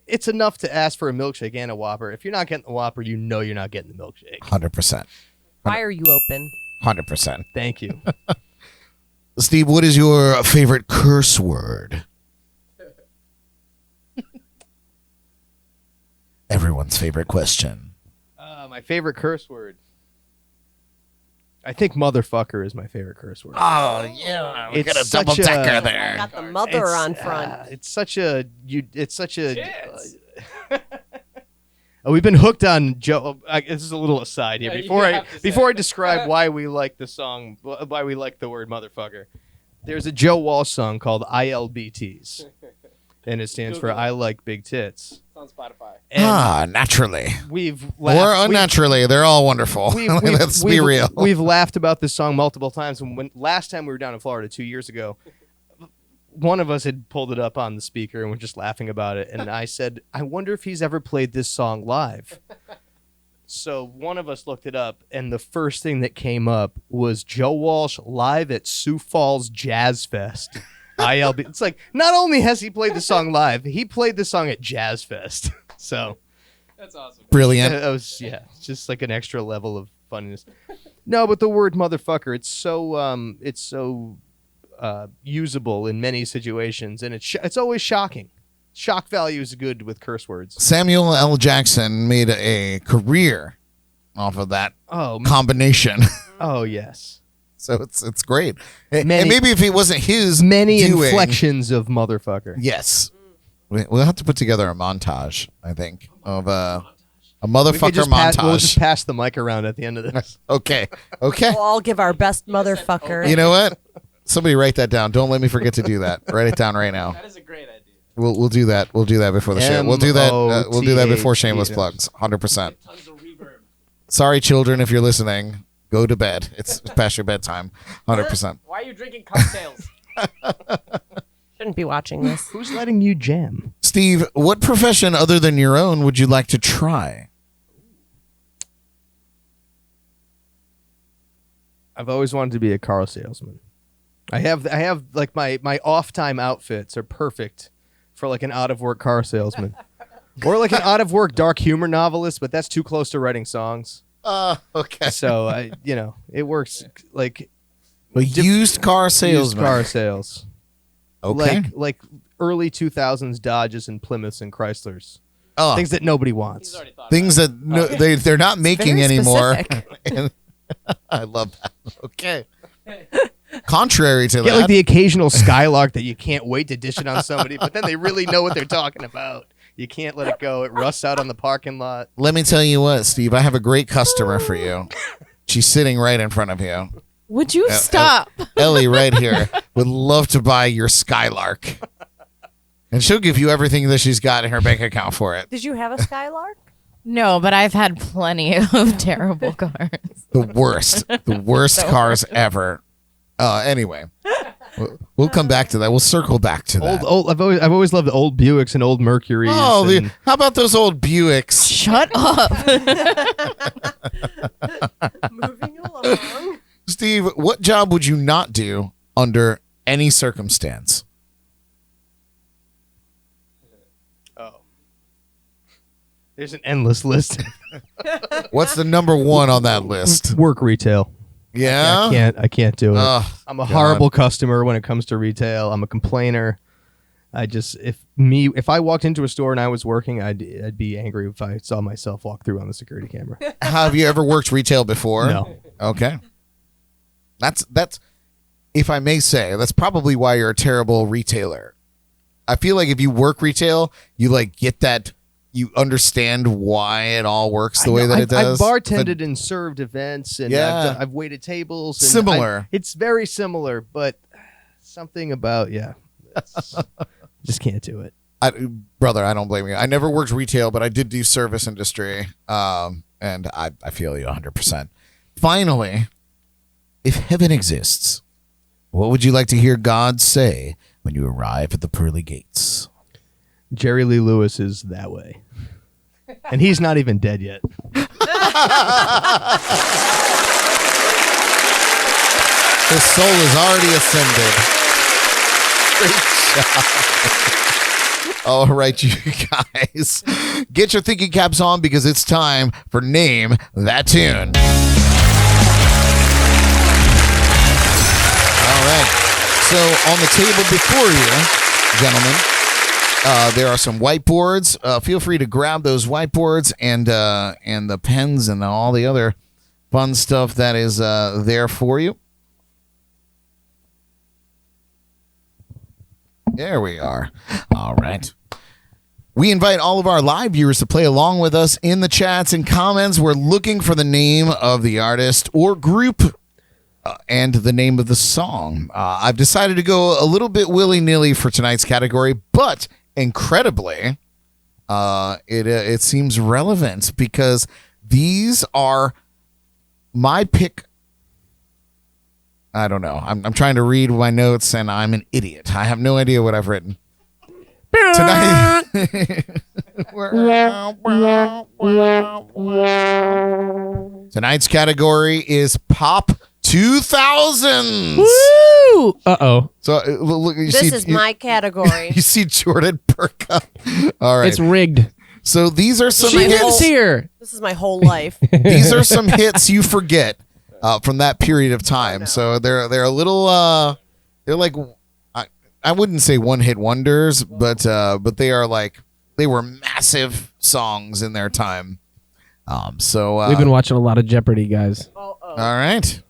it's enough to ask for a milkshake and a Whopper. If you're not getting the Whopper, you know you're not getting the milkshake. 100%. Why are you open? 100%. Thank you. Steve, what is your favorite curse word? Everyone's favorite question. My favorite curse word. I think motherfucker is my favorite curse word. Oh, yeah. We It's got a double such a- decker there. Got the mother on front. It's such a. We've been hooked on Joe. This is a little aside here. Yeah, you Before have to say before I it. describe why we like the song, why we like the word motherfucker, there's a Joe Walsh song called ILBTs, and it stands for Google it. I like big tits. It's on Spotify. And Naturally. we've Or laughed, unnaturally. They're all wonderful. Let's be real. We've laughed about this song multiple times. And when last time we were down in Florida 2 years ago, one of us had pulled it up on the speaker and we're just laughing about it. And I said, I wonder if he's ever played this song live. So one of us looked it up, and the first thing that came up was Joe Walsh live at Sioux Falls Jazz Fest. ILB. It's like, not only has he played the song live, he played the song at Jazz Fest. So That's awesome. Brilliant. that was, yeah, just like an extra level of funniness. No, but the word motherfucker, it's so usable in many situations, and it's always shocking. Shock value is good with curse words. Samuel L. Jackson made a career off of that Oh, combination. oh yes. So it's great. And Many- maybe if it wasn't his Many doing, inflections of motherfucker. Yes. We'll have to put together a montage, I think, of a We could motherfucker just montage. we'll just pass the mic around at the end of this. Okay. We'll all give our best motherfucker. You know what? Somebody write that down. Don't let me forget to do that. Write it down right now. That is a great idea. We'll do that. We'll do that before the show. We'll do that. We'll do that before Shameless Plugs. 100%. Tons of reverb. Sorry, children, if you're listening, go to bed. It's past your bedtime. 100%. Why are you drinking cocktails? Shouldn't be watching this. Who's letting you jam? Steve, what profession other than your own would you like to try? I've always wanted to be a car salesman. I have like my off time outfits are perfect for like an out of work car salesman. Or like an out of work dark humor novelist, but that's too close to writing songs. Okay. So it works like A used car used salesman. car sales. Okay. Like early 2000s Dodges and Plymouths and Chryslers. Oh, Things that nobody wants. He's already thought things that they're not making very anymore. specific. I love that. Okay. Contrary to Get that, like the occasional Skylark that you can't wait to dish it on somebody, but then they really know what they're talking about. You can't let it go. It rusts out on the parking lot. let me tell you what, Steve, I have a great customer for you. She's sitting right in front of you. Would you stop? Elly right here would love to buy your Skylark. And she'll give you everything that she's got in her bank account for it. Did you have a Skylark? No, but I've had plenty of terrible cars. The worst cars ever. Anyway, we'll come back to that. We'll circle back to that. Old. I've always loved old Buicks and old Mercuries. Oh, and how about those old Buicks? Shut up. Moving along. Steve, what job would you not do under any circumstance? oh, there's an endless list. What's the number one on that list? Work retail. Yeah? I can't do it. Ugh, I'm a God. horrible customer when it comes to retail. I'm a complainer. if I walked into a store and I was working, I'd be angry if I saw myself walk through on the security camera. Have you ever worked retail before? No. Okay. That's if I may say, that's probably why you're a terrible retailer. I feel like if you work retail, you like get that, you understand why it all works the way that it does. I've bartended and served events, and I've waited tables. And Similar. it's very similar, but something about just can't do it. Brother, I don't blame you. I never worked retail, but I did do service industry, and I feel you 100%. Finally, if heaven exists, what would you like to hear God say when you arrive at the pearly gates? Jerry Lee Lewis is that way. And he's not even dead yet. His soul is already ascended. Great job. All right, you guys. Get your thinking caps on because it's time for Name That Tune. All right. So on the table before you, gentlemen, there are some whiteboards. Feel free to grab those whiteboards and the pens and all the other fun stuff that is there for you. There we are. All right. We invite all of our live viewers to play along with us in the chats and comments. We're looking for the name of the artist or group and the name of the song. I've decided to go a little bit willy-nilly for tonight's category, but incredibly, it seems relevant because these are my pick. I don't know. I'm trying to read my notes, and I'm an idiot. I have no idea what I've written. Tonight, tonight's category is Pop 2000s. Woo! Uh-oh. So look, you This is my category. You see Jordan perk up. All right. It's rigged. So these are some She hits. lives here. This is my whole life. These are some hits you forget from that period of time. So they're a little they're like I wouldn't say one-hit wonders, but they are like they were massive songs in their time. So We've been watching a lot of Jeopardy, guys. all right.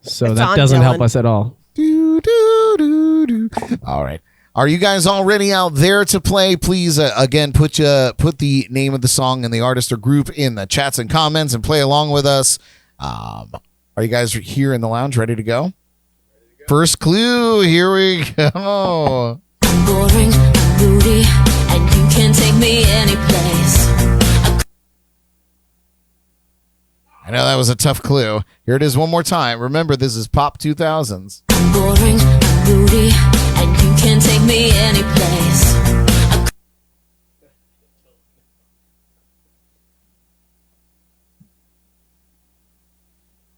So It's that on, doesn't help Dylan. us at all. Do, do, do, do. All right. Are you guys all ready out there to play? Please, again, put the name of the song and the artist or group in the chats and comments and play along with us. Are you guys here in the lounge ready to go? First clue. Here we go. Boring, moody, and you can take me any place. I know that was a tough clue. Here it is one more time. Remember, this is Pop 2000s. Boring, moody, and you can take me any place.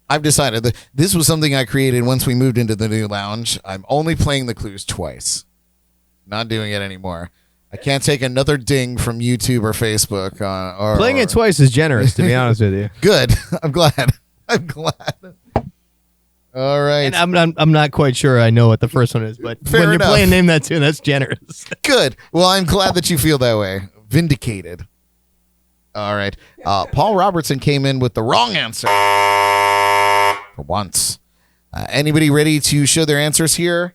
I've decided that this was something I created once we moved into the new lounge. I'm only playing the clues twice. Not doing it anymore. I can't take another ding from YouTube or Facebook. Playing it twice is generous, to be honest with you. Good. I'm glad. I'm glad. All right. And I'm not quite sure I know what the first one is, but Fair when enough. you're playing Name That Tune, that's generous. Good. Well, I'm glad that you feel that way. Vindicated. All right. Paul Robertson came in with the wrong answer. For once. Anybody ready to show their answers here?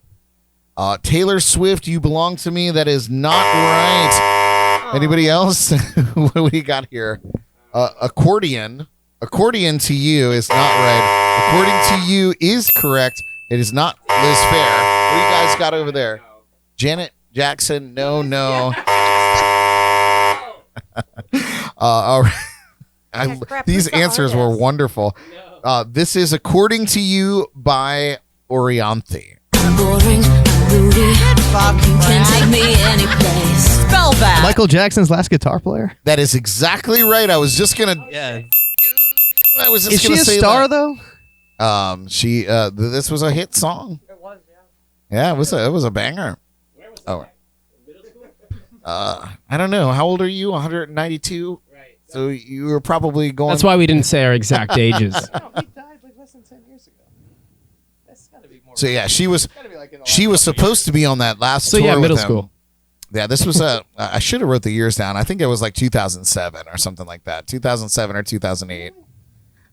Taylor Swift, You Belong to Me. That is not right. Anybody else? What do we got here? Accordion. Accordion to You is not right. According to You is correct. It is not Liz Fair. What do you guys got over there? Janet Jackson. No. All right. These who's the answers were artist? wonderful. This is According to You by Orianthi. Boring, moody, you can take me any place. Spell that. Michael Jackson's last guitar player? That is exactly right. I was just gonna. Yeah. I was just Is she gonna a say star, that. though? She. This was a hit song. It was. Yeah. Yeah. It was a banger. Oh. I don't know. How old are you? 192. Right. So you were probably going. That's why we didn't say our exact ages. He died like less than 10 years ago. That's gotta be more. So yeah, she was supposed to be on that last So tour yeah, with middle him. school. Yeah, this was I should have wrote the years down. I think it was like 2007 or something like that. 2007 or 2008.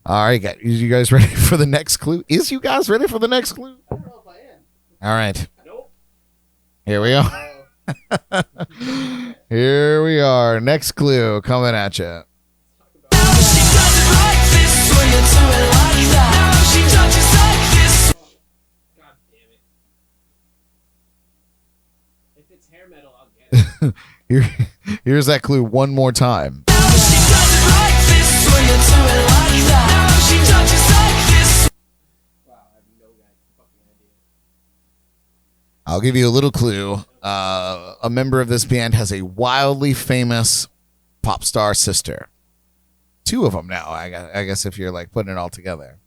All right, you guys ready for the next clue? Is you guys ready for the next clue? I don't know if I am. All right. Nope. Here we go. Here we are. Next clue coming at you. Here's that clue one more time. I'll give you a little clue. A member of this band has a wildly famous pop star sister. Two of them now, I guess, if you're like putting it all together.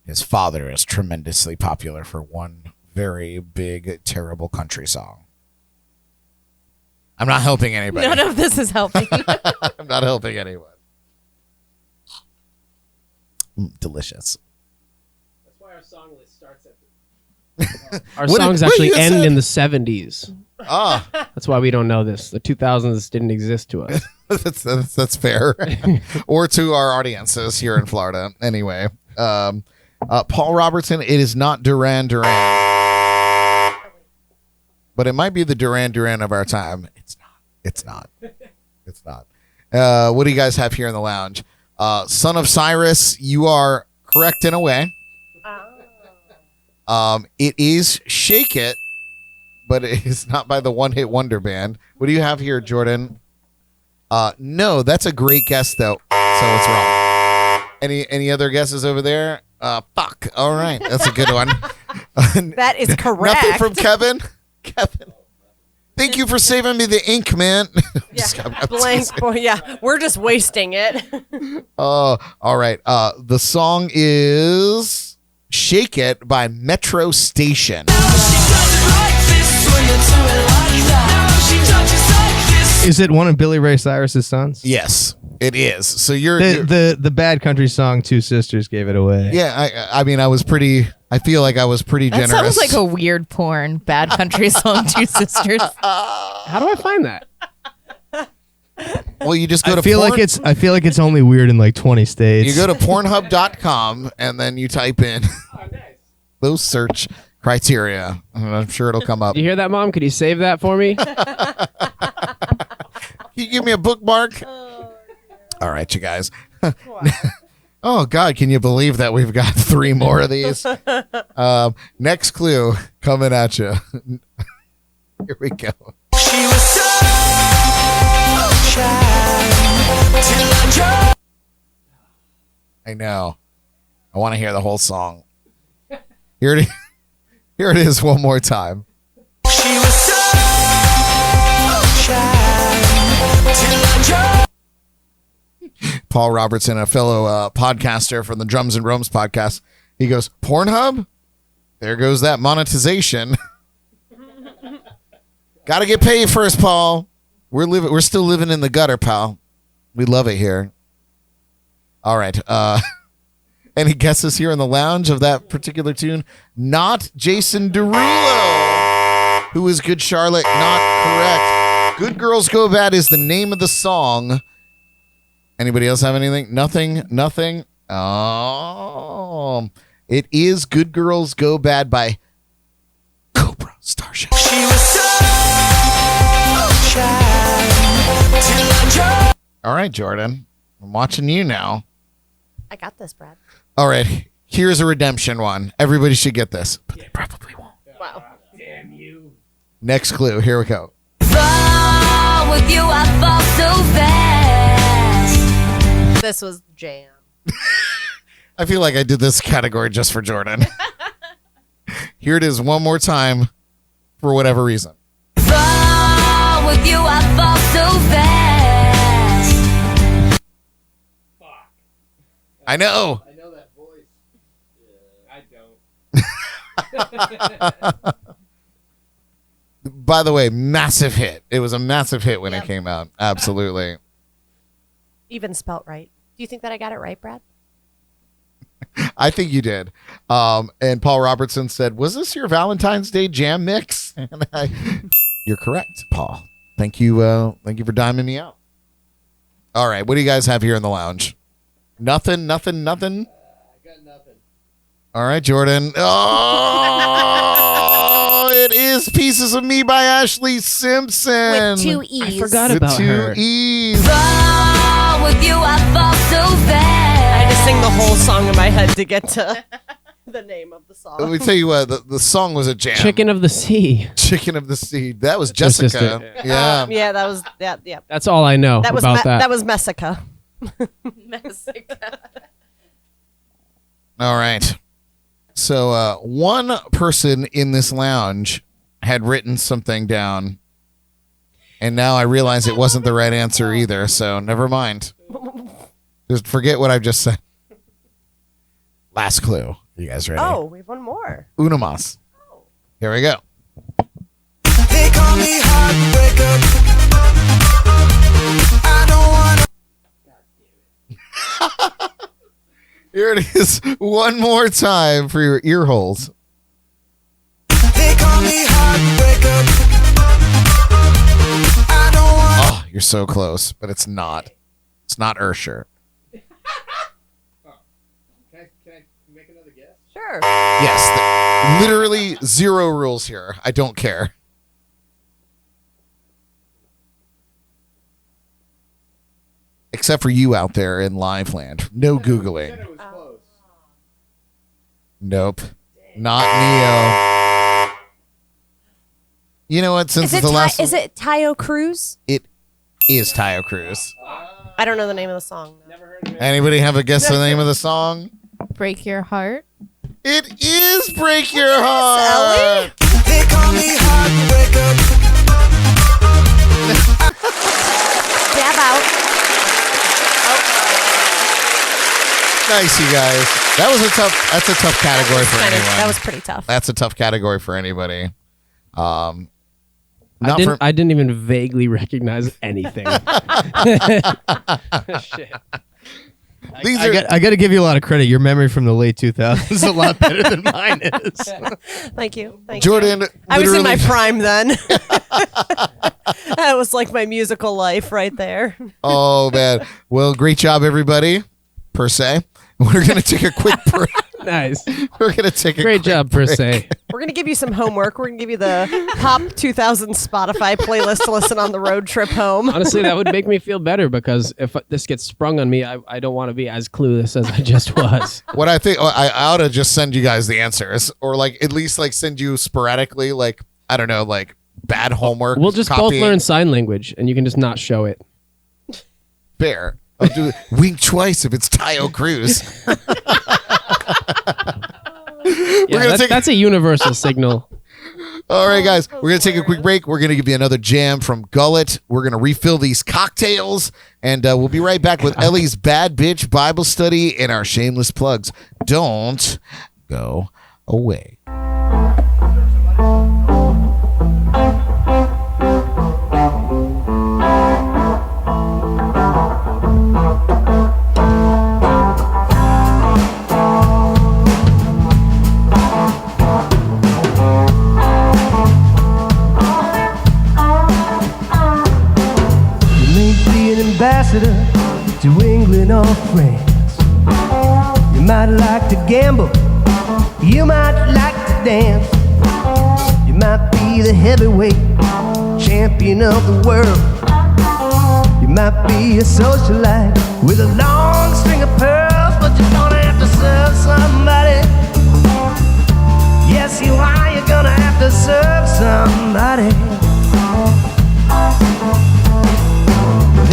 His father is tremendously popular for one very big, terrible country song. I'm not helping anybody. None of this is helping. I'm not helping anyone. Delicious. That's why our song list starts at our songs actually end in the 70s. Ah, That's why we don't know this. The 2000s didn't exist to us. that's fair. Or to our audiences here in Florida. Anyway, Paul Robertson, it is not Duran Duran. But it might be the Duran Duran of our time. It's not. What do you guys have here in the lounge? Son of Cyrus, you are correct in a way. It is Shake It, but it is not by the One Hit Wonder Band. What do you have here, Jordan? No, that's a great guess, though. So it's wrong. Any other guesses over there? Fuck. All right. That's a good one. That is correct. Nothing from Kevin. Kevin. Thank you for saving me the ink, man. Yeah. Blank. Boy, yeah, we're just wasting it. All right. The song is Shake It by Metro Station. Is it one of Billy Ray Cyrus's sons? Yes, it is. So you're The bad country song Two Sisters gave it away. Yeah, I mean, I feel like I was pretty That generous. sounds like a weird porn. Bad country song, Two Sisters. How do I find that? Well, you just go to I feel like it's only weird in like 20 states. You go to pornhub.com and then you type in those search criteria. And I'm sure it'll come up. You hear that, Mom? Could you save that for me? Can you give me a bookmark? All right, you guys. Oh, God, can you believe that we've got 3 more of these? Next clue coming at you. Here we go. She was so shy till I dropped. I know. I want to hear the whole song. Here it is one more time. She was so shy till I dropped. Paul Robertson, a fellow podcaster from the Drums and Roams podcast, he goes, Pornhub? There goes that monetization. Got to get paid first, Paul. We're still living in the gutter, pal. We love it here. All right. Any guesses here in the lounge of that particular tune? Not Jason Derulo. Who is Good Charlotte? Not correct. Good Girls Go Bad is the name of the song. Anybody else have anything? Nothing. Oh, it is Good Girls Go Bad by Cobra Starship. She was so shy till I dropped. All right, Jordan. I'm watching you now. I got this, Brad. All right. Here's a redemption one. Everybody should get this, but they probably won't. Wow. Damn you. Next clue. Here we go. Fall with you, I fall so fast. This was jam. I feel like I did this category just for Jordan. Here it is one more time for whatever reason. Fall with you, I fall so fast. I know. I know that voice. I don't. By the way, massive hit. It was a massive hit when it came out. Absolutely. Even spelt right. Do you think that I got it right, Brad? I think you did. And Paul Robertson said, was this your Valentine's Day jam mix? And you're correct, Paul. Thank you for diming me out. All right, what do you guys have here in the lounge? Nothing. I got nothing. All right, Jordan. Oh, it is Pieces of Me by Ashley Simpson. With 2 E's. I forgot With about 2 her. E's. Fall with you, I fall so I fast. had to sing the whole song in my head to get to the name of the song. Let me tell you what, the song was a jam. Chicken of the Sea. Chicken of the Sea. That was That's just Jessica. it. Yeah. Yeah, that was that. Yeah, That's all I know that was about that. that was Messica. All right. So one person in this lounge had written something down, and now I realize it wasn't the right answer either, so never mind. Just forget what I've just said. Last clue. You guys ready? Oh, we have one more. Una mas. Here we go. They call me heartbreaker. I don't wanna. Here it is one more time for your ear holes. They call me heartbreaker. I don't wanna. Oh, you're so close, but it's not. It's not Ursher. Sure. Yes. Literally 0 rules here. I don't care. Except for you out there in live land. No Googling. Nope. Not Neo. You know what? Since Is it's it the last is it Tayo Cruz? it is Tayo Cruz. I don't know the name of the song. No. Anybody have a guess of the name of the song? Break your heart. It is Break Your Heart. Elly? They call me heartbreaker. Dab out. Nice, you guys. That's a tough category for anyone. That was pretty tough. That's a tough category for anybody. I Not didn't, for I didn't even vaguely recognize anything. Shit. these are I got to give you a lot of credit. Your memory from the late 2000s is a lot better than mine is. Thank you. Thank Jordan. you. I was in my literally- prime then. That was like my musical life right there. Oh man. Well, great job, everybody. Per se. We're gonna take a quick break. Nice. We're gonna take a Great quick job, per break. se. We're going to give you some homework. We're going to give you the top 2000 Spotify playlist to listen on the road trip home. Honestly, that would make me feel better because if this gets sprung on me, I don't want to be as clueless as I just was. What I think I ought to just send you guys the answers, or like at least like send you sporadically, like I don't know, like bad homework. We'll just copying. both learn sign language, and you can just not show it. Fair. I'll do wink twice if it's Tayo Cruz. Yeah, that's a universal signal. All right, guys, we're going to take a quick break. We're going to give you another jam from Gullet. We're going to refill these cocktails, and we'll be right back with Elly's Bad Bitch Bible Study and our Shameless Plugs. Don't go away. Ambassador to England or France. You might like to gamble, you might like to dance. You might be the heavyweight champion of the world. You might be a socialite with a long string of pearls, but you're gonna have to serve somebody. Yes, you are, you're gonna have to serve somebody.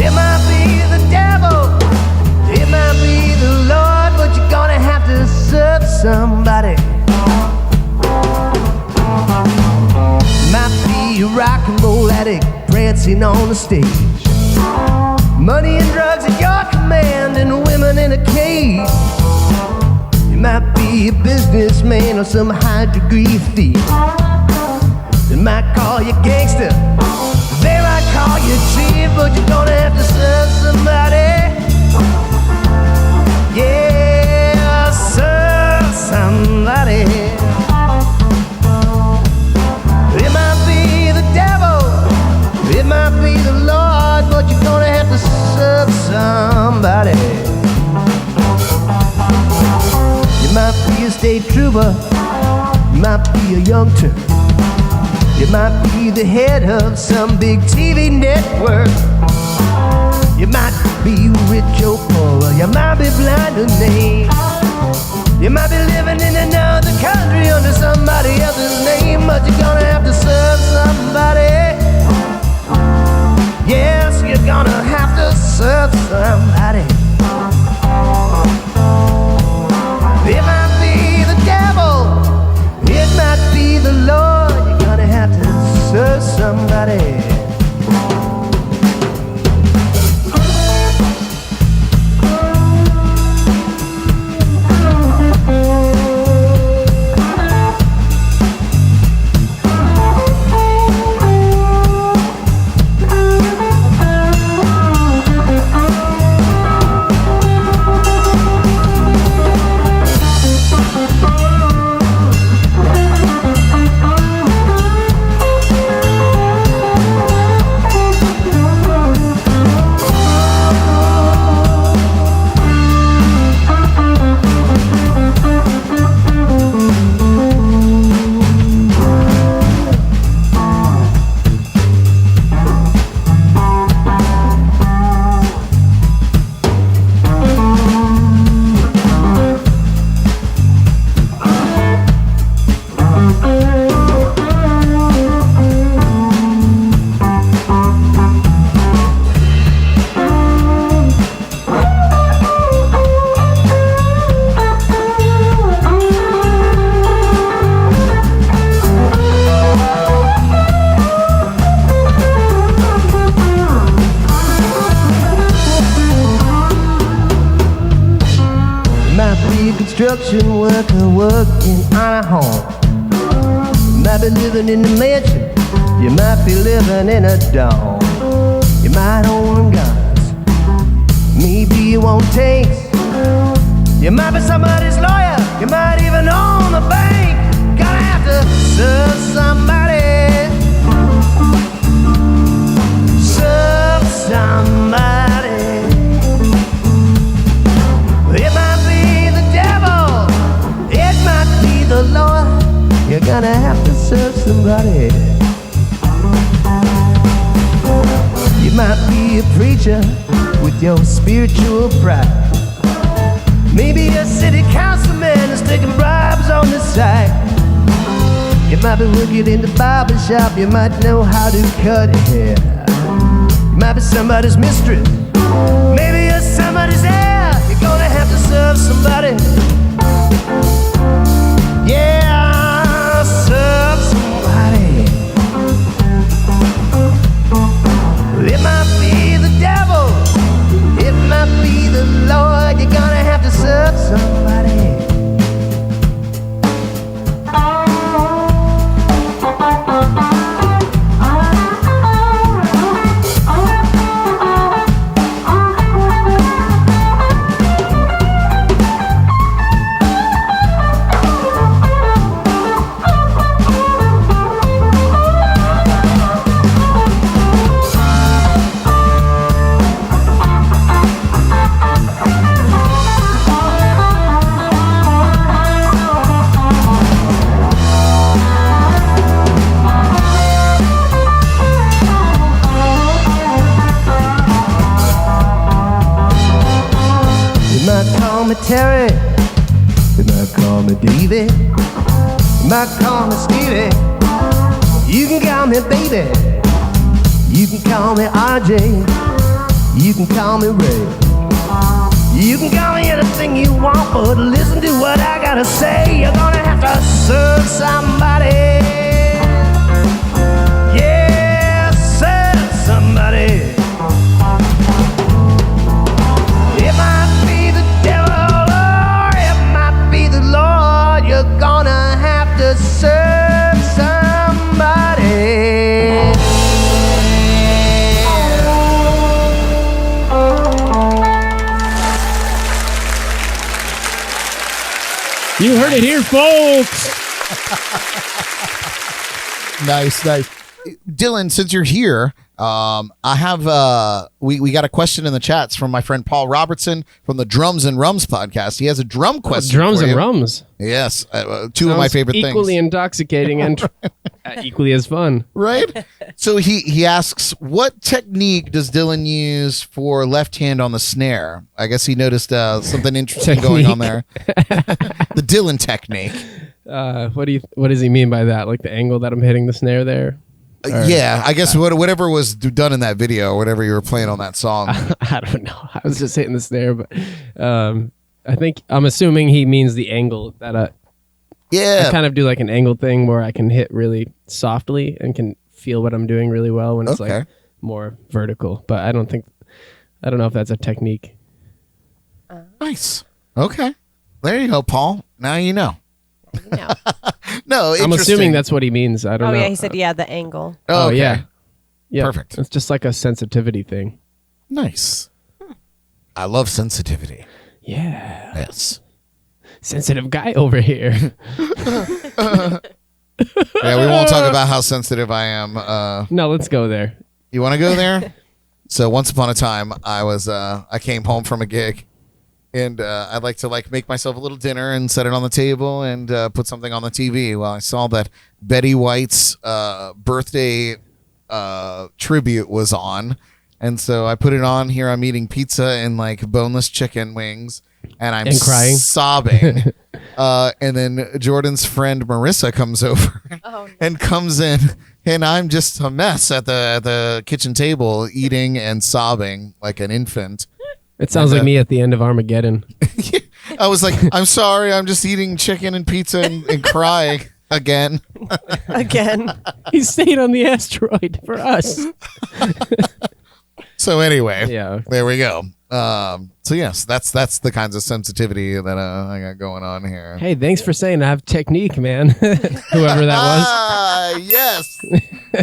It might be the devil, it might be the Lord, but you're gonna have to serve somebody. Might be a rock and roll addict prancing on the stage. Money and drugs at your command and women in a cage. You might be a businessman or some high degree thief. They might call you gangster, they might call you chief, but you're gonna have to serve somebody. Yeah, serve somebody. It might state trooper. You might be a young turk. You might be the head of some big TV network. You might be rich or poor. You might be blind or lame. You might be living in another country under somebody else's name, but you're gonna have to serve somebody. Yes, you're gonna have to serve somebody. It might be the devil, it might be the Lord. You're gonna have to serve somebody. Construction worker working on a home. You might be living in a mansion. You might be living in a dome. You might own guns. Maybe you won't taste. You might be somebody's lawyer. You might even own the bank. Gonna have to serve somebody. Serve somebody. It might be the devil, it might be the Lord. You're gonna have to serve somebody. You might be a preacher with your spiritual pride. Maybe a city councilman is taking bribes on the side. You might be working in the barber shop. You might know how to cut hair. You might be somebody's mistress. Maybe you're somebody's heir. You're gonna have to serve somebody. Yeah, serve somebody. It might be the devil, it might be the Lord. You're gonna have to serve somebody. Terry, they might call me Davey, they might call me Stevie. You can call me baby, you can call me RJ, you can call me Ray. You can call me anything you want, but listen to what I gotta say. You're gonna have to serve somebody. Yeah, serve somebody. It might be the devil or it might be the Lord. You're gonna have to serve somebody. You heard it here, folks. Nice. Dylan, since you're here, I have we got a question in the chats from my friend Paul Robertson from the Drums and Rums podcast. He has a drum question. Drums for and you. rums. Yes, two of my favorite things. Equally intoxicating and equally as fun. Right? So he asks, what technique does Dylan use for left hand on the snare? I guess he noticed something interesting going on there. The Dylan technique. What does he mean by that? Like the angle that I'm hitting the snare there? Yeah, I guess whatever was done in that video, or whatever you were playing on that song. I don't know. I was just hitting the snare, but I'm assuming he means the angle that I kind of do like an angle thing where I can hit really softly and can feel what I'm doing really well when it's like more vertical. But I don't know if that's a technique. Nice. Okay. There you go, Paul. Now you know. No, I'm assuming that's what he means. I don't know. Oh yeah, he said the angle. Oh, okay. Yeah. Perfect. It's just like a sensitivity thing. Nice. I love sensitivity. Yeah. Yes. Sensitive guy over here. Yeah, we won't talk about how sensitive I am. No, let's go there. You want to go there? So once upon a time, I came home from a gig, and I'd like to make myself a little dinner and set it on the table and put something on the TV. Well, I saw that Betty White's birthday tribute was on, and so I put it on. Here I'm eating pizza and boneless chicken wings, and I'm crying, sobbing. And then Jordan's friend Marissa comes over and comes in, and I'm just a mess at the kitchen table, eating and sobbing like an infant. It sounds like me at the end of Armageddon. I was like, I'm sorry, I'm just eating chicken and pizza and crying again. Again. He stayed on the asteroid for us. So anyway, Yeah. there we go. So yes, that's the kinds of sensitivity that I got going on here. Hey, thanks for saying I have technique, man. Whoever that was. Ah, yes.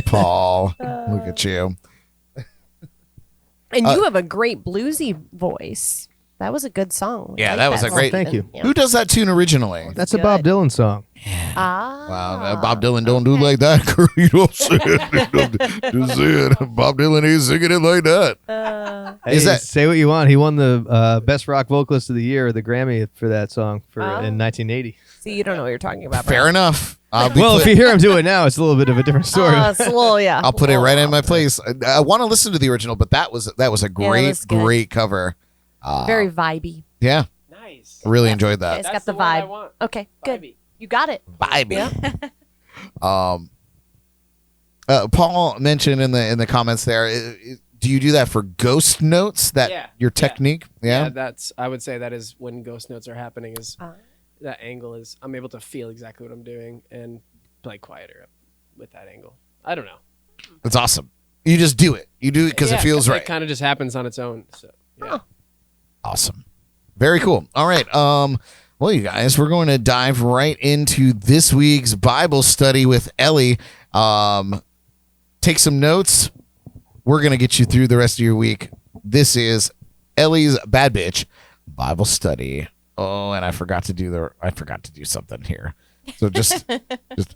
Paul, look at you. And you have a great bluesy voice. That was a good song. Yeah, I like that was a great- song. Thank you. Yeah. Who does that tune originally? That's a Bob Dylan song. Wow, Bob Dylan don't do like that. You don't say it. Just say it. Bob Dylan ain't singing it like that. Hey, Is that- say what you want? He won the best rock vocalist of the year, the Grammy for that song in 1980. See, you don't know what you're talking about. Fair enough. Well, if you hear him do it now, it's a little bit of a different story. It's a little, yeah. I'll put it right in my place. I want to listen to the original, but that was a great, was good. great cover. Very vibey. Yeah, Nice. I really enjoyed that. It's got the vibe. Okay, good. Vibey. You got it. Vibey. Paul mentioned in the comments there. Do you do that for ghost notes? Your technique? Yeah. I would say that is when ghost notes are happening. Is that angle is I'm able to feel exactly what I'm doing and play quieter with that angle. I don't know. That's awesome. You just do it. You do it because it feels right. It kind of just happens on its own. So yeah. Awesome. Very cool. All right. Well, you guys, we're going to dive right into this week's Bible study with Elly. Take some notes. We're going to get you through the rest of your week. This is Elly's Bad Bitch Bible study. Oh, and I forgot to do something here. So just it's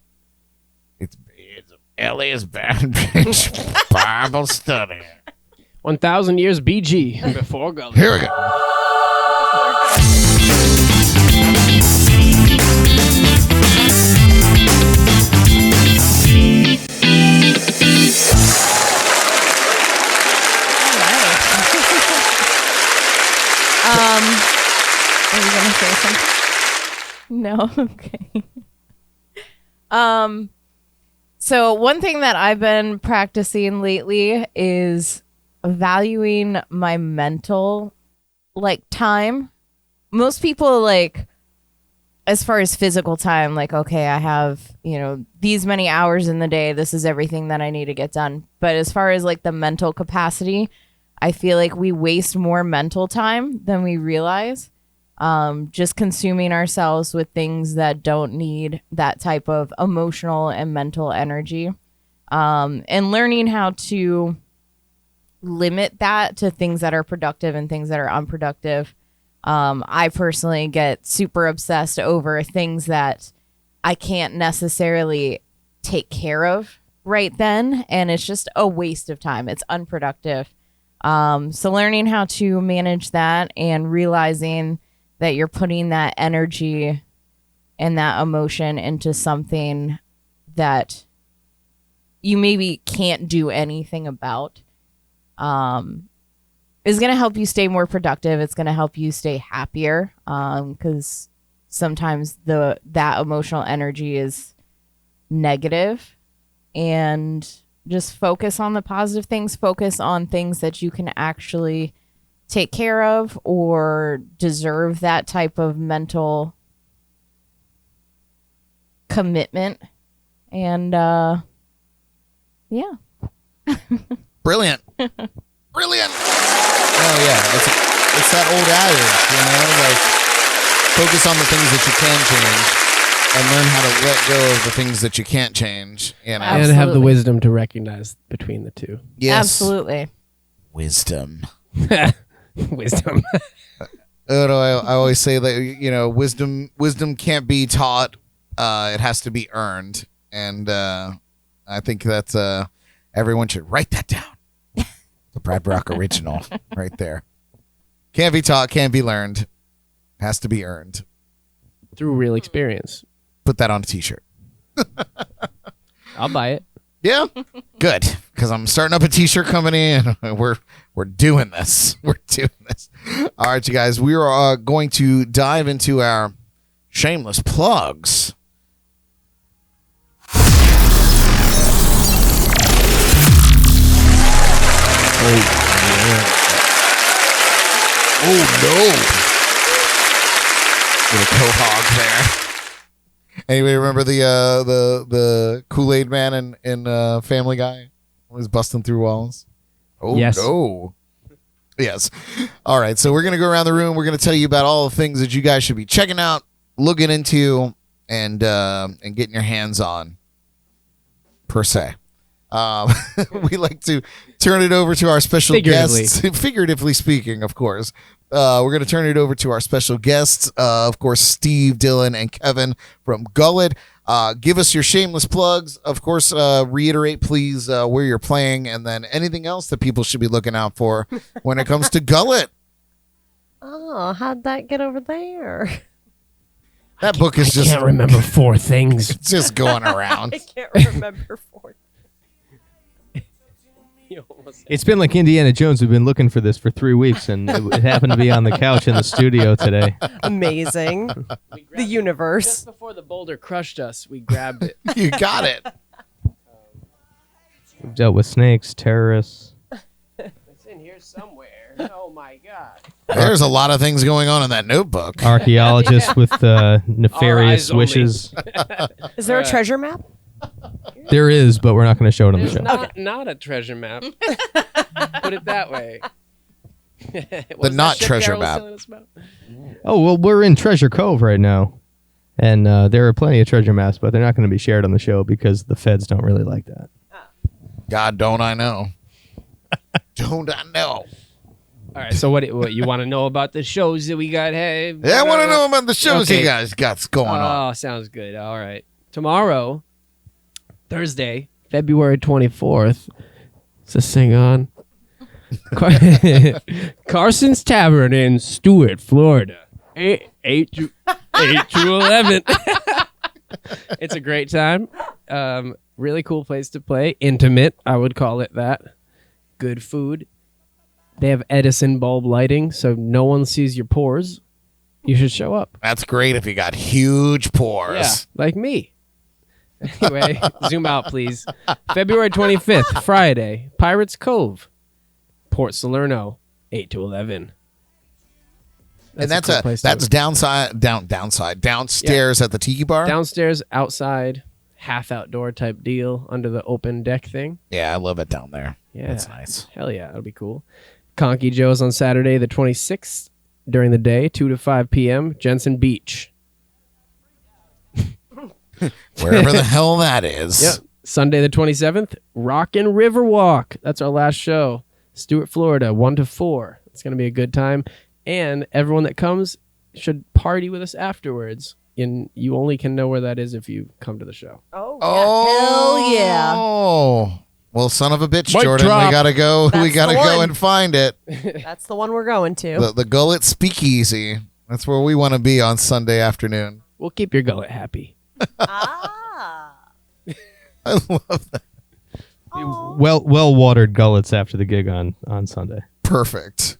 Elly's Bad Bitch Bible study. 1,000 years BG before Gullet. Here we go. Are you gonna say something? No. Okay. So one thing that I've been practicing lately is valuing my mental time. Most people as far as physical time, okay, I have, these many hours in the day, this is everything that I need to get done. But as far as the mental capacity, I feel like we waste more mental time than we realize. Just consuming ourselves with things that don't need that type of emotional and mental energy. And learning how to limit that to things that are productive and things that are unproductive. I personally get super obsessed over things that I can't necessarily take care of right then, and it's just a waste of time. It's unproductive. So learning how to manage that and realizing that you're putting that energy and that emotion into something that you maybe can't do anything about is going to help you stay more productive. It's going to help you stay happier because sometimes that emotional energy is negative. And just focus on the positive things. Focus on things that you can actually take care of or deserve that type of mental commitment. And yeah. Brilliant. Brilliant. Oh yeah, it's that old adage, like focus on the things that you can change and learn how to let go of the things that you can't change, and have the Absolutely. wisdom to recognize between the two. Yes. Absolutely. Wisdom. Wisdom. I always say that wisdom can't be taught. It has to be earned, and I think that's everyone should write that down. The Brad Brock original, right there. Can't be taught, can't be learned, has to be earned. Through real experience. Put that on a T-shirt. I'll buy it. Yeah, good, because I'm starting up a T-shirt company, and we're doing this. We're doing this. All right, you guys, we are going to dive into our shameless plugs. Oh no! Little quahog there. Anybody remember the Kool-Aid man in Family Guy? Was busting through walls. Oh Yes. no! Yes. All right, so we're gonna go around the room. We're gonna tell you about all the things that you guys should be checking out, looking into, and getting your hands on. Per se. We like to turn it over to our special guests. Figuratively speaking, of course. We're going to turn it over to our special guests, of course, Steve, Dylan, and Kevin from Gullet. Give us your shameless plugs. Of course, reiterate, please, where you're playing, and then anything else that people should be looking out for when it comes to Gullet. Oh, how'd that get over there? That book is just... I can't remember 4 things. It's just going around. I can't remember for It's been like Indiana Jones. We've been looking for this for 3 weeks, and it happened to be on the couch in the studio today. Amazing. The universe. Just before the boulder crushed us, we grabbed it. You got it. We've dealt with snakes, terrorists. It's in here somewhere. Oh my god. There's a lot of things going on in that notebook. Archaeologists with nefarious only. wishes. Is there a treasure map? There is, but we're not going to show it on the There's show. not a treasure map. Put it that way. The not treasure map. Oh, well, we're in Treasure Cove right now. And there are plenty of treasure maps, but they're not going to be shared on the show because the feds don't really like that. God, don't I know? Don't I know? All right, so what you want to know about the shows that we got? Hey, Yeah, I want to know about the shows Okay. you guys got going on. Oh, sounds good. All right. Tomorrow, Thursday, February 24th. Is this thing on? Carson's Tavern in Stuart, Florida. 8 to 11. It's a great time. Really cool place to play. Intimate, I would call it that. Good food. They have Edison bulb lighting, so no one sees your pores. You should show up. That's great if you got huge pores. Yeah, like me. Anyway, zoom out, please. February 25th, Friday, Pirates Cove, Port Salerno, 8 to 11. And that's cool place to- downstairs at the Tiki Bar. downstairs, outside, half outdoor type deal under the open deck thing. Yeah, I love it down there. Yeah, That's nice. Hell yeah, that'll be cool. Conky Joe's on Saturday the 26th during the day, 2 to 5 p.m. Jensen Beach. Wherever the hell that is. Yep. Sunday the 27th, Rockin' Riverwalk. That's our last show. Stuart, Florida, 1 to 4. It's going to be a good time. And everyone that comes should party with us afterwards. and you only can know where that is if you come to the show. Oh, Oh, yeah. Hell Oh, well, son of a bitch, Mic Jordan. drop. We gotta go. That's we gotta the go one. and find it. yeah. That's the one we're going to. The Gullet Speakeasy. That's where we want to be on Sunday afternoon. We'll keep your gullet happy. Ah. I love that. Well watered gullets after the gig on Sunday. Perfect.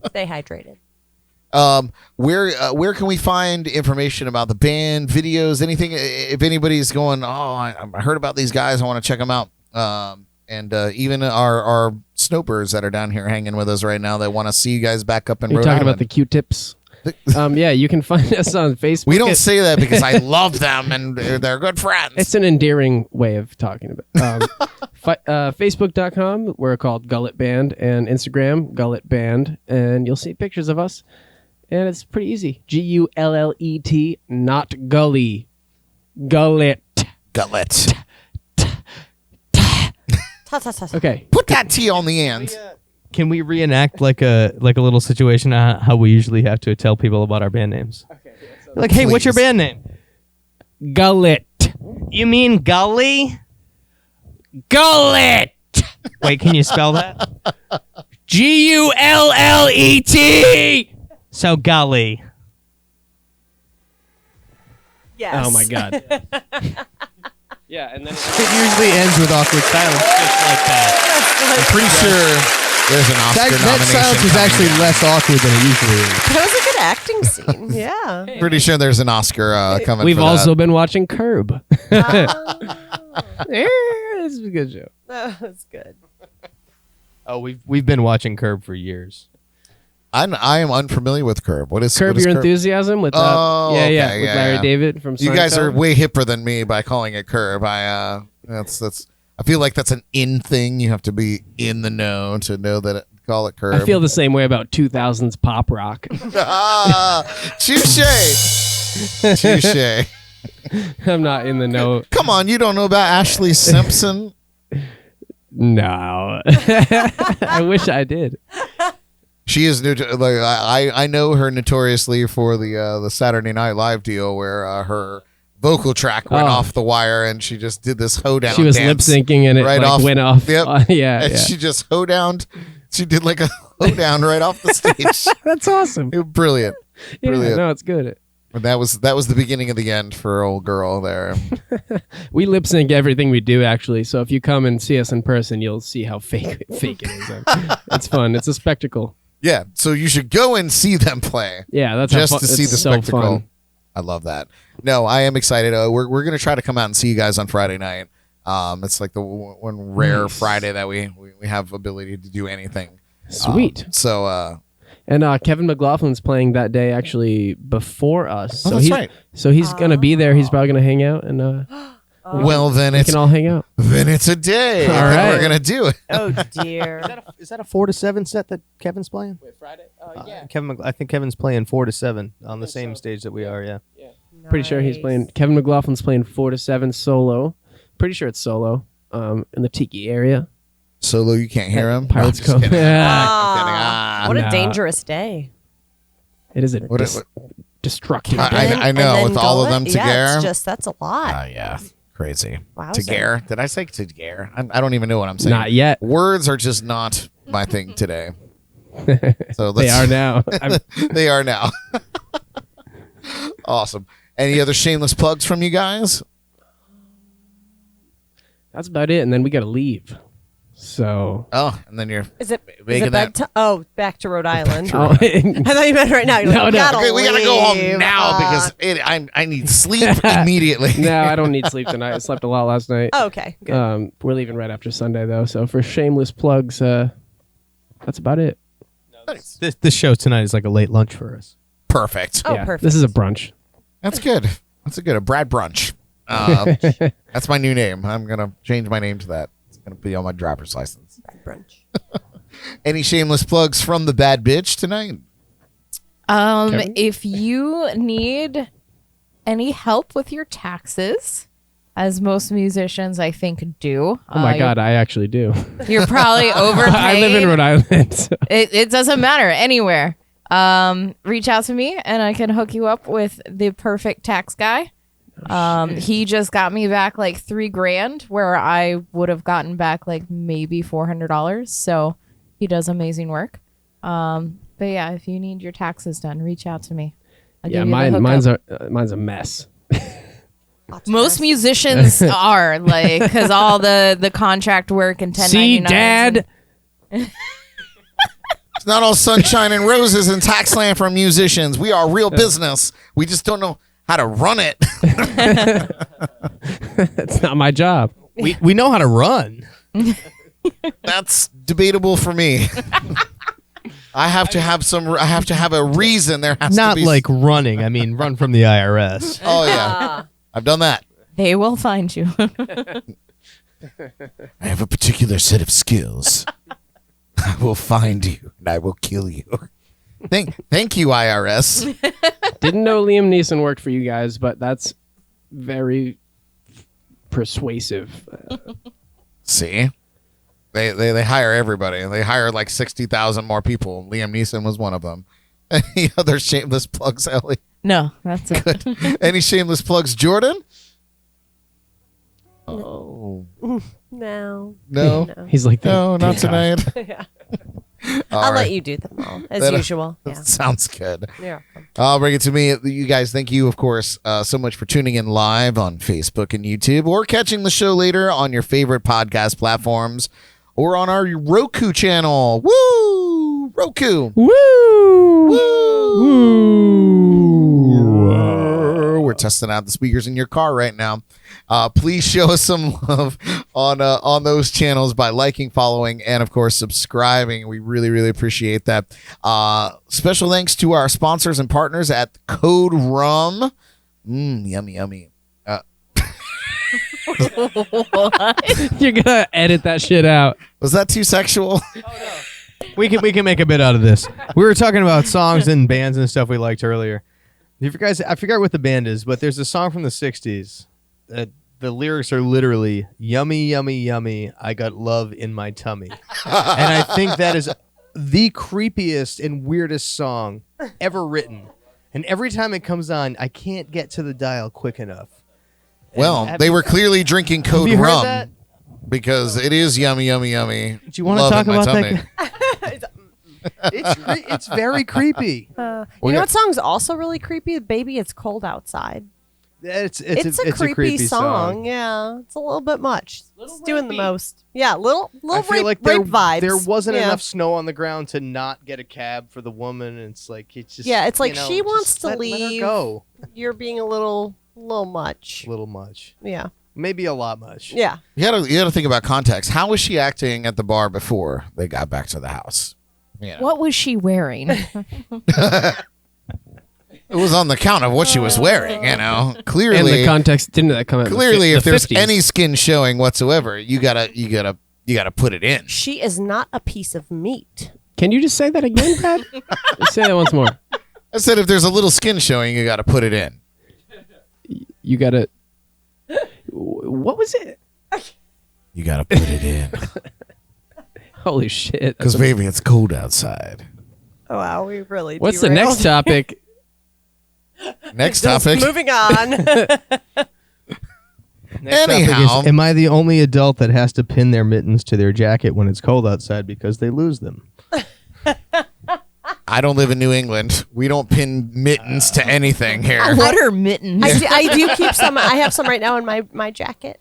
Stay hydrated. Where can we find information about the band, videos, anything? If anybody's going, I heard about these guys, I want to check them out. And even our snopers that are down here hanging with us right now that want to see you guys back up in You're Rhode talking Island. about the Q-tips. Yeah, you can find us on Facebook. We don't say that because I love them and they're good friends. It's an endearing way of talking about. Facebook.com, we're called Gullet Band, and Instagram Gullet Band, and you'll see pictures of us. And it's pretty easy. Gullet, not gully. Gullet. Gullet. Okay. Put that T on the end. Can we reenact like a little situation how we usually have to tell people about our band names? Okay. Like, hey, what's your Please. band name? Gullet. You mean Gully? Gullet. Wait, can you spell that? Gullet. So Gully. Yes. Oh my god. Yeah, and then It usually ends with awkward silence, just like that. I'm pretty sure there's an Oscar That nomination. silence is coming. actually less awkward than it usually is. That was a good acting scene. Yeah. Pretty sure there's an Oscar coming. we've for also been watching Curb. Ah, This is a good show. that was good. Oh, we've been watching Curb for years. I am unfamiliar with Curb. What is Curb what is Your Curb? Enthusiasm with Oh, with okay, Larry yeah. David from You guys are Seinfeld. way hipper than me by calling it Curb. That's. I feel like that's an in thing. You have to be in the know to know that call it Curb. I feel the same way about 2000s pop rock. Touche. Touche. I'm not in the know. Come on, you don't know about Ashley Simpson? No. I wish I did. She is new. Like I know her notoriously for the Saturday Night Live deal where her vocal track went Oh. off the wire and she just did this hoedown. She was lip dance syncing and it right like, off. went off. Yep. Yeah, And yeah. she just hoedowned. She did like a hoedown right off the stage. That's awesome. Brilliant. Yeah, Brilliant. no, it's good. And that was the beginning of the end for old girl there. We lip sync everything we do, actually. So if you come and see us in person, you'll see how fake it is. It's fun. It's a spectacle. Yeah. So you should go and see them play. Yeah, that's Just how fun, to see it's the so spectacle. fun. I love that. No, I am excited. We're gonna try to come out and see you guys on Friday night. It's like the one rare Nice. Friday that we have ability to do anything. Sweet. And Kevin McLaughlin's playing that day actually before us. Oh, So that's he's, right. So he's gonna be there. He's probably gonna hang out, and Well, then we it's can all hang out. a day. All I think right. we're gonna do it. Oh dear. Is that a 4 to 7 set that Kevin's playing? Wait, Friday? I think Kevin's playing 4 to 7 on the same stage that we are. Yeah. Pretty sure he's playing. Kevin McLaughlin's playing 4 to 7 solo. Pretty sure it's solo. In the Tiki area. Solo, you can't hear him. Pirates No, I'm just Cove. kidding. Ah, what a nah. dangerous day. It is a What is- destructive. I- day. I know, and then with all of them Gullet, Yeah, together. that's a lot. Yeah, crazy. Wowza. Together. Did I say together? I don't even know what I'm saying. Not yet. Words are just not my thing today. So They are now. They are now. Awesome. Any other shameless plugs from you guys? That's about it. And then we got to leave. So. Oh, and then you're Is it making that. bedtime? Oh, back to Rhode Island. Oh, I thought you meant right now. You're No, like, no. gotta Okay, we gotta go home leave. now because I need sleep immediately. no, I don't need sleep tonight. I slept a lot last night. Oh, okay, good. We're leaving right after Sunday, though. So for shameless plugs, that's about it. This show tonight is like a late lunch for us. Perfect. Oh, Yeah, perfect. This is a brunch. That's good. That's a good. A Brad Brunch. That's my new name. I'm gonna change my name to that. It's gonna be on my driver's license. brunch. Any shameless plugs from the bad bitch tonight? Kevin? If you need any help with your taxes, as most musicians I think do, Oh my God, I actually do. you're probably overpaid. I live in Rhode Island. So. It doesn't matter anywhere. reach out to me and I can hook you up with the perfect tax guy. He just got me back like $3,000 where I would have gotten back like maybe $400. So he does amazing work. But yeah, if you need your taxes done, reach out to me. I'll give you the hookup. mine's a mess. Most musicians are like, because all the contract work and 1099s. See, Dad. It's not all sunshine and roses in tax land for musicians. We are real business. We just don't know how to run it. That's not my job. We know how to run. That's debatable for me. I have to have a reason. There has Not to be like running. I mean, run from the IRS. Oh yeah. I've done that. They will find you. I have a particular set of skills. I will find you and I will kill you. Thank you, IRS. Didn't know Liam Neeson worked for you guys, but that's very persuasive. See? They hire everybody. They hire like 60,000 more people. Liam Neeson was one of them. Any other shameless plugs, Elly? No, that's it. Good. Any shameless plugs, Jordan? Oh. No. No. He's like, No, not tonight. Yeah. All I'll right. let you do them all, as That- usual. Yeah. Sounds good. Yeah. I'll bring it to me. You guys, thank you, of course, so much for tuning in live on Facebook and YouTube or catching the show later on your favorite podcast platforms or on our Roku channel. Woo! Roku. woo! Woo! We're testing out the speakers in your car right now. Please show us some love on those channels by liking, following, and of course subscribing. We really, really appreciate that. Special thanks to our sponsors and partners at Code Rum. Yummy, yummy. You're gonna edit that shit out. Was that too sexual? We can make a bit out of this. We were talking about songs and bands and stuff we liked earlier. If you guys, I forgot what the band is, but there's a song from the '60s that the lyrics are literally "Yummy, yummy, yummy. I got love in my tummy," and I think that is the creepiest and weirdest song ever written. And every time it comes on, I can't get to the dial quick enough. Well, they were clearly drinking Code you heard Rum that? because it is yummy, yummy, yummy. Do you want to Love talk in my about tummy. that? It's very creepy. You know got- what song's also really creepy? Baby, It's Cold Outside. It's a creepy creepy song. Yeah, it's a little bit much. It's doing the most. Yeah, little I feel rape, like rape vibes. there wasn't Yeah. enough snow on the ground to not get a cab for the woman. And it's like it's just Yeah, it's like you know, she wants just to let her leave. go. You're being a little much. A little much, Yeah, maybe a lot much. yeah. You gotta think about context. How was she acting at the bar before they got back to the house? You know, What was she wearing? it was on the count of what she was wearing. You know, And clearly, the context didn't that come out? in the clearly, the if there's 50s? any skin showing whatsoever, you gotta put it in. She is not a piece of meat. Can you just say that again, Pat? Just say that once more. I said if there's a little skin showing, you gotta put it in. You gotta. What was it? You gotta put it in Holy shit! because baby, it's cold outside. Oh wow, we really. What's the derailed. next topic? Next Just topic. moving on. Next topic Anyhow. is, am I the only adult that has to pin their mittens to their jacket when it's cold outside because they lose them? I don't live in New England. We don't pin mittens to anything here. What are mittens? I do keep some. I have some right now in my jacket.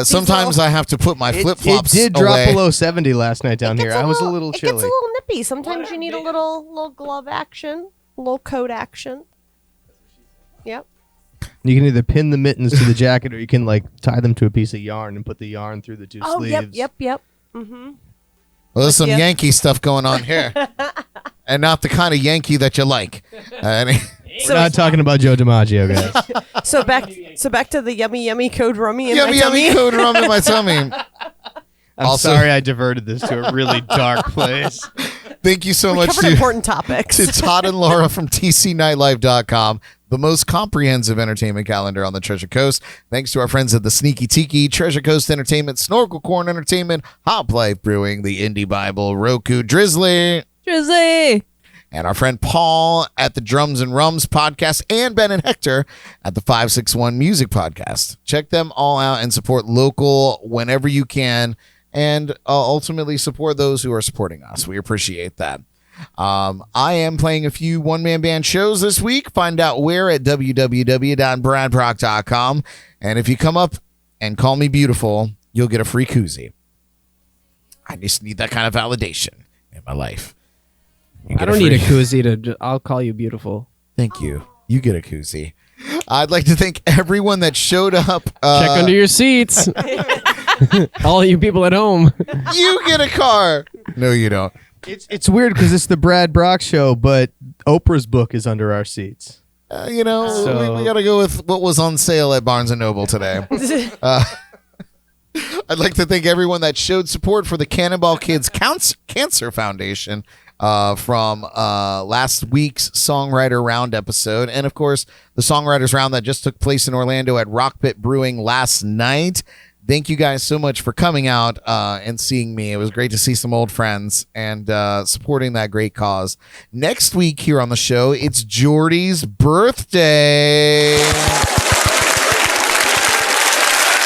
Sometimes I have to put my flip flops It did drop away. below 70 last night down It here. gets I was a little It chilly. gets a little nippy. Sometimes you need a little glove action, a little coat action. Yep. You can either pin the mittens to the jacket or you can like tie them to a piece of yarn and put the yarn through the two Oh, sleeves. yep. Well, there's some Yep. Yankee stuff going on here, and not the kind of Yankee that you like. We're not talking about Joe DiMaggio, guys. So back to the yummy code rummy in Yummy, my tummy. yummy code rum in my tummy. I'm Also- sorry I diverted this to a really dark place. Thank you so We much covered to important topics. Todd and Laura from TCNightlife.com, the most comprehensive entertainment calendar on the Treasure Coast. Thanks to our friends at the Sneaky Tiki, Treasure Coast Entertainment, Snorkel Corn Entertainment, Hop Life Brewing, the Indie Bible, Roku, Drizzly. Drizzy. and our friend Paul at the Drums and Rums podcast, and Ben and Hector at the 561 Music podcast. Check them all out and support local whenever you can, and ultimately support those who are supporting us. We appreciate that. I am playing a few one-man band shows this week. Find out where at www.bradprock.com. And if you come up and call me beautiful, you'll get a free koozie. I just need that kind of validation in my life. I don't need a koozie I'll call you beautiful. Thank you. You get a koozie. I'd like to thank everyone that showed up. Check under your seats. All you people at home. You get a car. No, you don't. It's weird because it's the Brad Brock show, but Oprah's book is under our seats. We got to go with what was on sale at Barnes & Noble today. I'd like to thank everyone that showed support for the Cannonball Kids Cancer Foundation from last week's Songwriter Round episode. And, of course, the Songwriters Round that just took place in Orlando at Rock Pit Brewing last night. Thank you guys so much for coming out and seeing me. It was great to see some old friends and supporting that great cause. Next week here on the show, it's Jordy's birthday.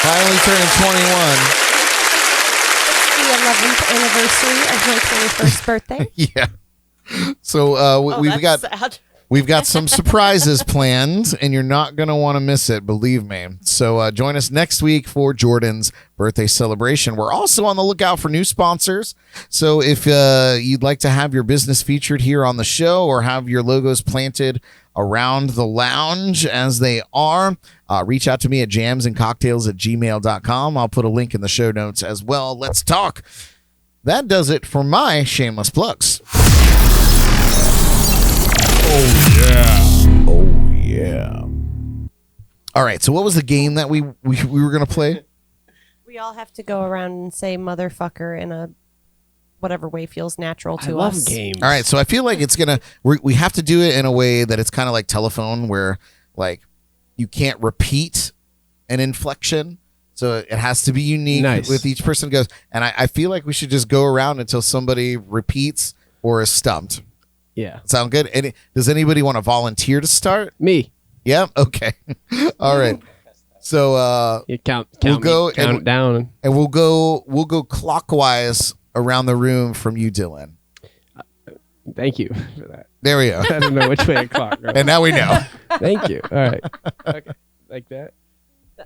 Finally turning 21. The 11th anniversary of my 21st birthday. Yeah. So we've got some surprises planned, and you're not going to want to miss it, believe me. So join us next week for Jordan's birthday celebration. We're also on the lookout for new sponsors. So if you'd like to have your business featured here on the show or have your logos planted around the lounge as they are, reach out to me at jamsandcocktails@gmail.com. I'll put a link in the show notes as well. Let's talk. That does it for my shameless plugs. Oh yeah. All right, so what was the game that we were gonna play? We all have to go around and say motherfucker in a whatever way feels natural to I love us. games. All right, so I feel like we have to do it in a way that it's kind of like telephone, where like you can't repeat an inflection, so it has to be unique. Nice. With each person goes, and I feel like we should just go around until somebody repeats or is stumped. Yeah. Sound good? Does anybody want to volunteer to start? Me. Yeah. Okay. All right. So You count down. and we'll go clockwise around the room from you, Dylan. Thank you for that. There we go. I don't know which way to clock. Right? And now we know. Thank you. All right. Okay. Like that.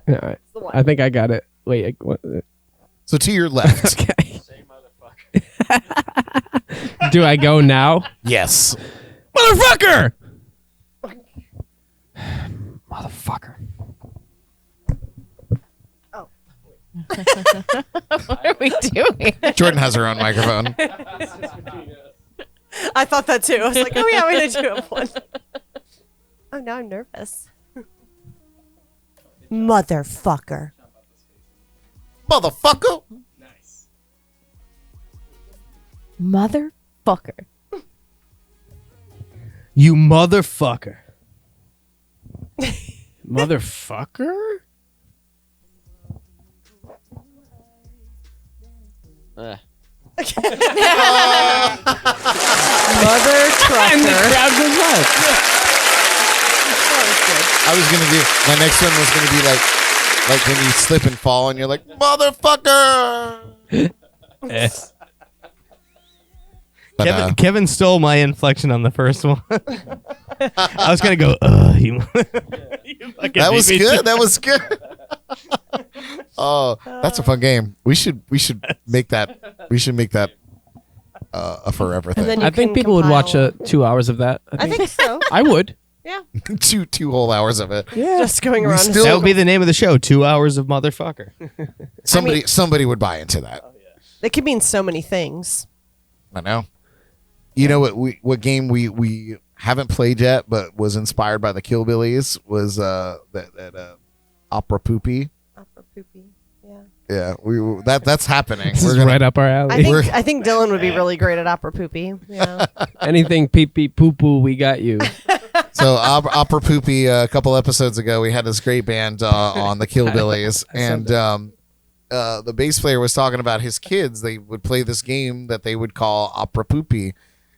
All right. I think I got it. Wait. What? So to your left. Okay. Do I go now? Yes. Motherfucker! Motherfucker. Oh. What are we doing? Jordan has her own microphone. I thought that too. I was like, oh yeah, we did do have one. Oh, now I'm nervous. Motherfucker. Motherfucker. Motherfucker. You motherfucker. Motherfucker? Mother And the trucker. crowd goes wild. I was gonna do my next one was gonna be like when you slip and fall and you're like motherfucker. But, Kevin stole my inflection on the first one. I was gonna go. You fucking that was beat me good. to- That was good. Oh, that's a fun game. We should make that. We should make that a forever And then thing. you I think can people would watch compile- 2 hours of that. I think so. I would. Yeah. two whole hours of it. Yeah. Just going around. still- That would be the name of the show. 2 hours of motherfucker. Somebody would buy into that. It could mean so many things. I know. You know what game we haven't played yet, but was inspired by the Killbillies was that Opera Poopy. Opera poopy. Yeah. Yeah, that's happening. This We're is gonna- right up our alley. I think Dylan would be really great at opera poopy. Yeah. Anything pee pee poo poo, we got you. So Opera Poopy, a couple episodes ago, we had this great band on the Killbillies, and the bass player was talking about his kids. They would play this game that they would call Opera Poopy,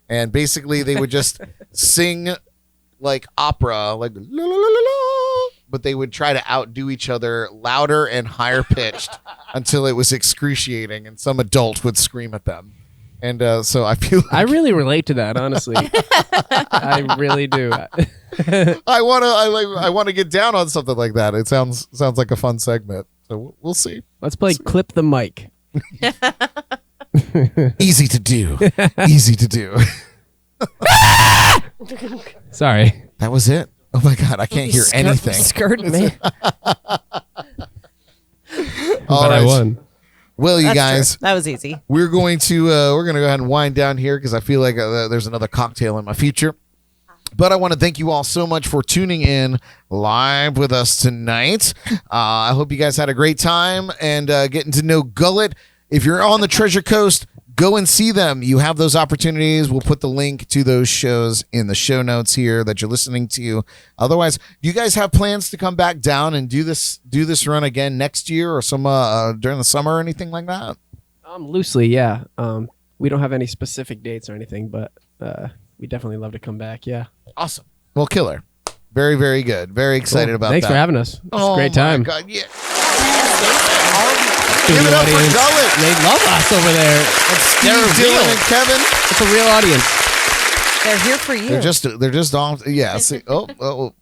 And basically they would just sing like opera, like la, la, la, la, la, but they would try to outdo each other louder and higher pitched until it was excruciating, and some adult would scream at them. And so I feel like I really relate to that, honestly. I really do. I want to get down on something like that. It sounds like a fun segment. So we'll see. Let's play Clip the Mic. Easy to do. Easy to do. Sorry. That was it. Oh my god, I can't hear anything. Scared me. All But I right. won. Well, you That's guys, true. That was easy. we're going to go ahead and wind down here because I feel like there's another cocktail in my future. But I want to thank you all so much for tuning in live with us tonight. I hope you guys had a great time and getting to know Gullet. If you're on the Treasure Coast, go and see them. You have those opportunities. We'll put the link to those shows in the show notes here that you're listening to. Otherwise, do you guys have plans to come back down and do this run again next year or some during the summer or anything like that? Loosely, yeah. We don't have any specific dates or anything, but we definitely love to come back. Yeah. Awesome. Well, killer. Very, very good. Very excited Cool. about Thanks that. for having us. It's Oh a great time. My God, yeah. Give it Studio up for audience. Gullet. They love us over there. And Steve, They're Dylan, real. and Kevin. It's a real audience. They're here for you. They're just on. Yeah. See, oh,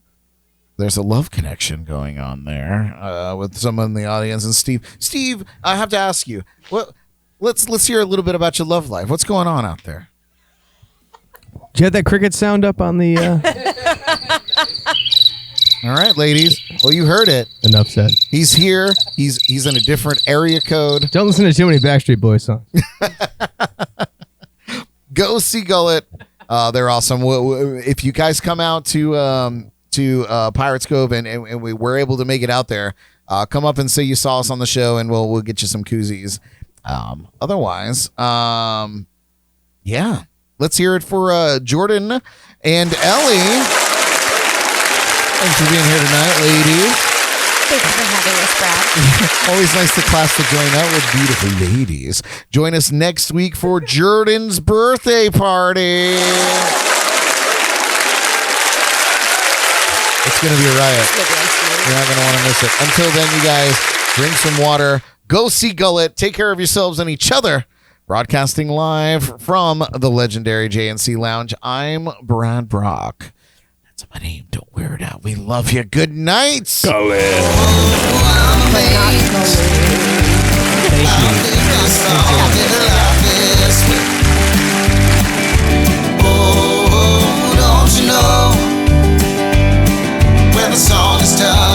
there's a love connection going on there with someone in the audience. And Steve, I have to ask you. Let's hear a little bit about your love life. What's going on out there? Did you have that cricket sound up on the? All right, ladies. Well, you heard it. Enough said. He's here. He's in a different area code. Don't listen to too many Backstreet Boys songs. Go see Gullet. They're awesome. If you guys come out to Pirates Cove and we were able to make it out there, come up and say you saw us on the show, and we'll get you some koozies. Otherwise, yeah. Let's hear it for Jordan and Elly. Thanks for being here tonight, ladies. Thanks for having us, Brad. Always nice to class to join up with beautiful ladies. Join us next week for Jordan's birthday party. It's going to be a riot. You're not going to want to miss it. Until then, you guys, drink some water. Go see Gullet. Take care of yourselves and each other. Broadcasting live from the legendary JNC Lounge, I'm Brad Brock. That's my name. Don't wear it out. We love you. Good night. Oh, don't you know when the song is done?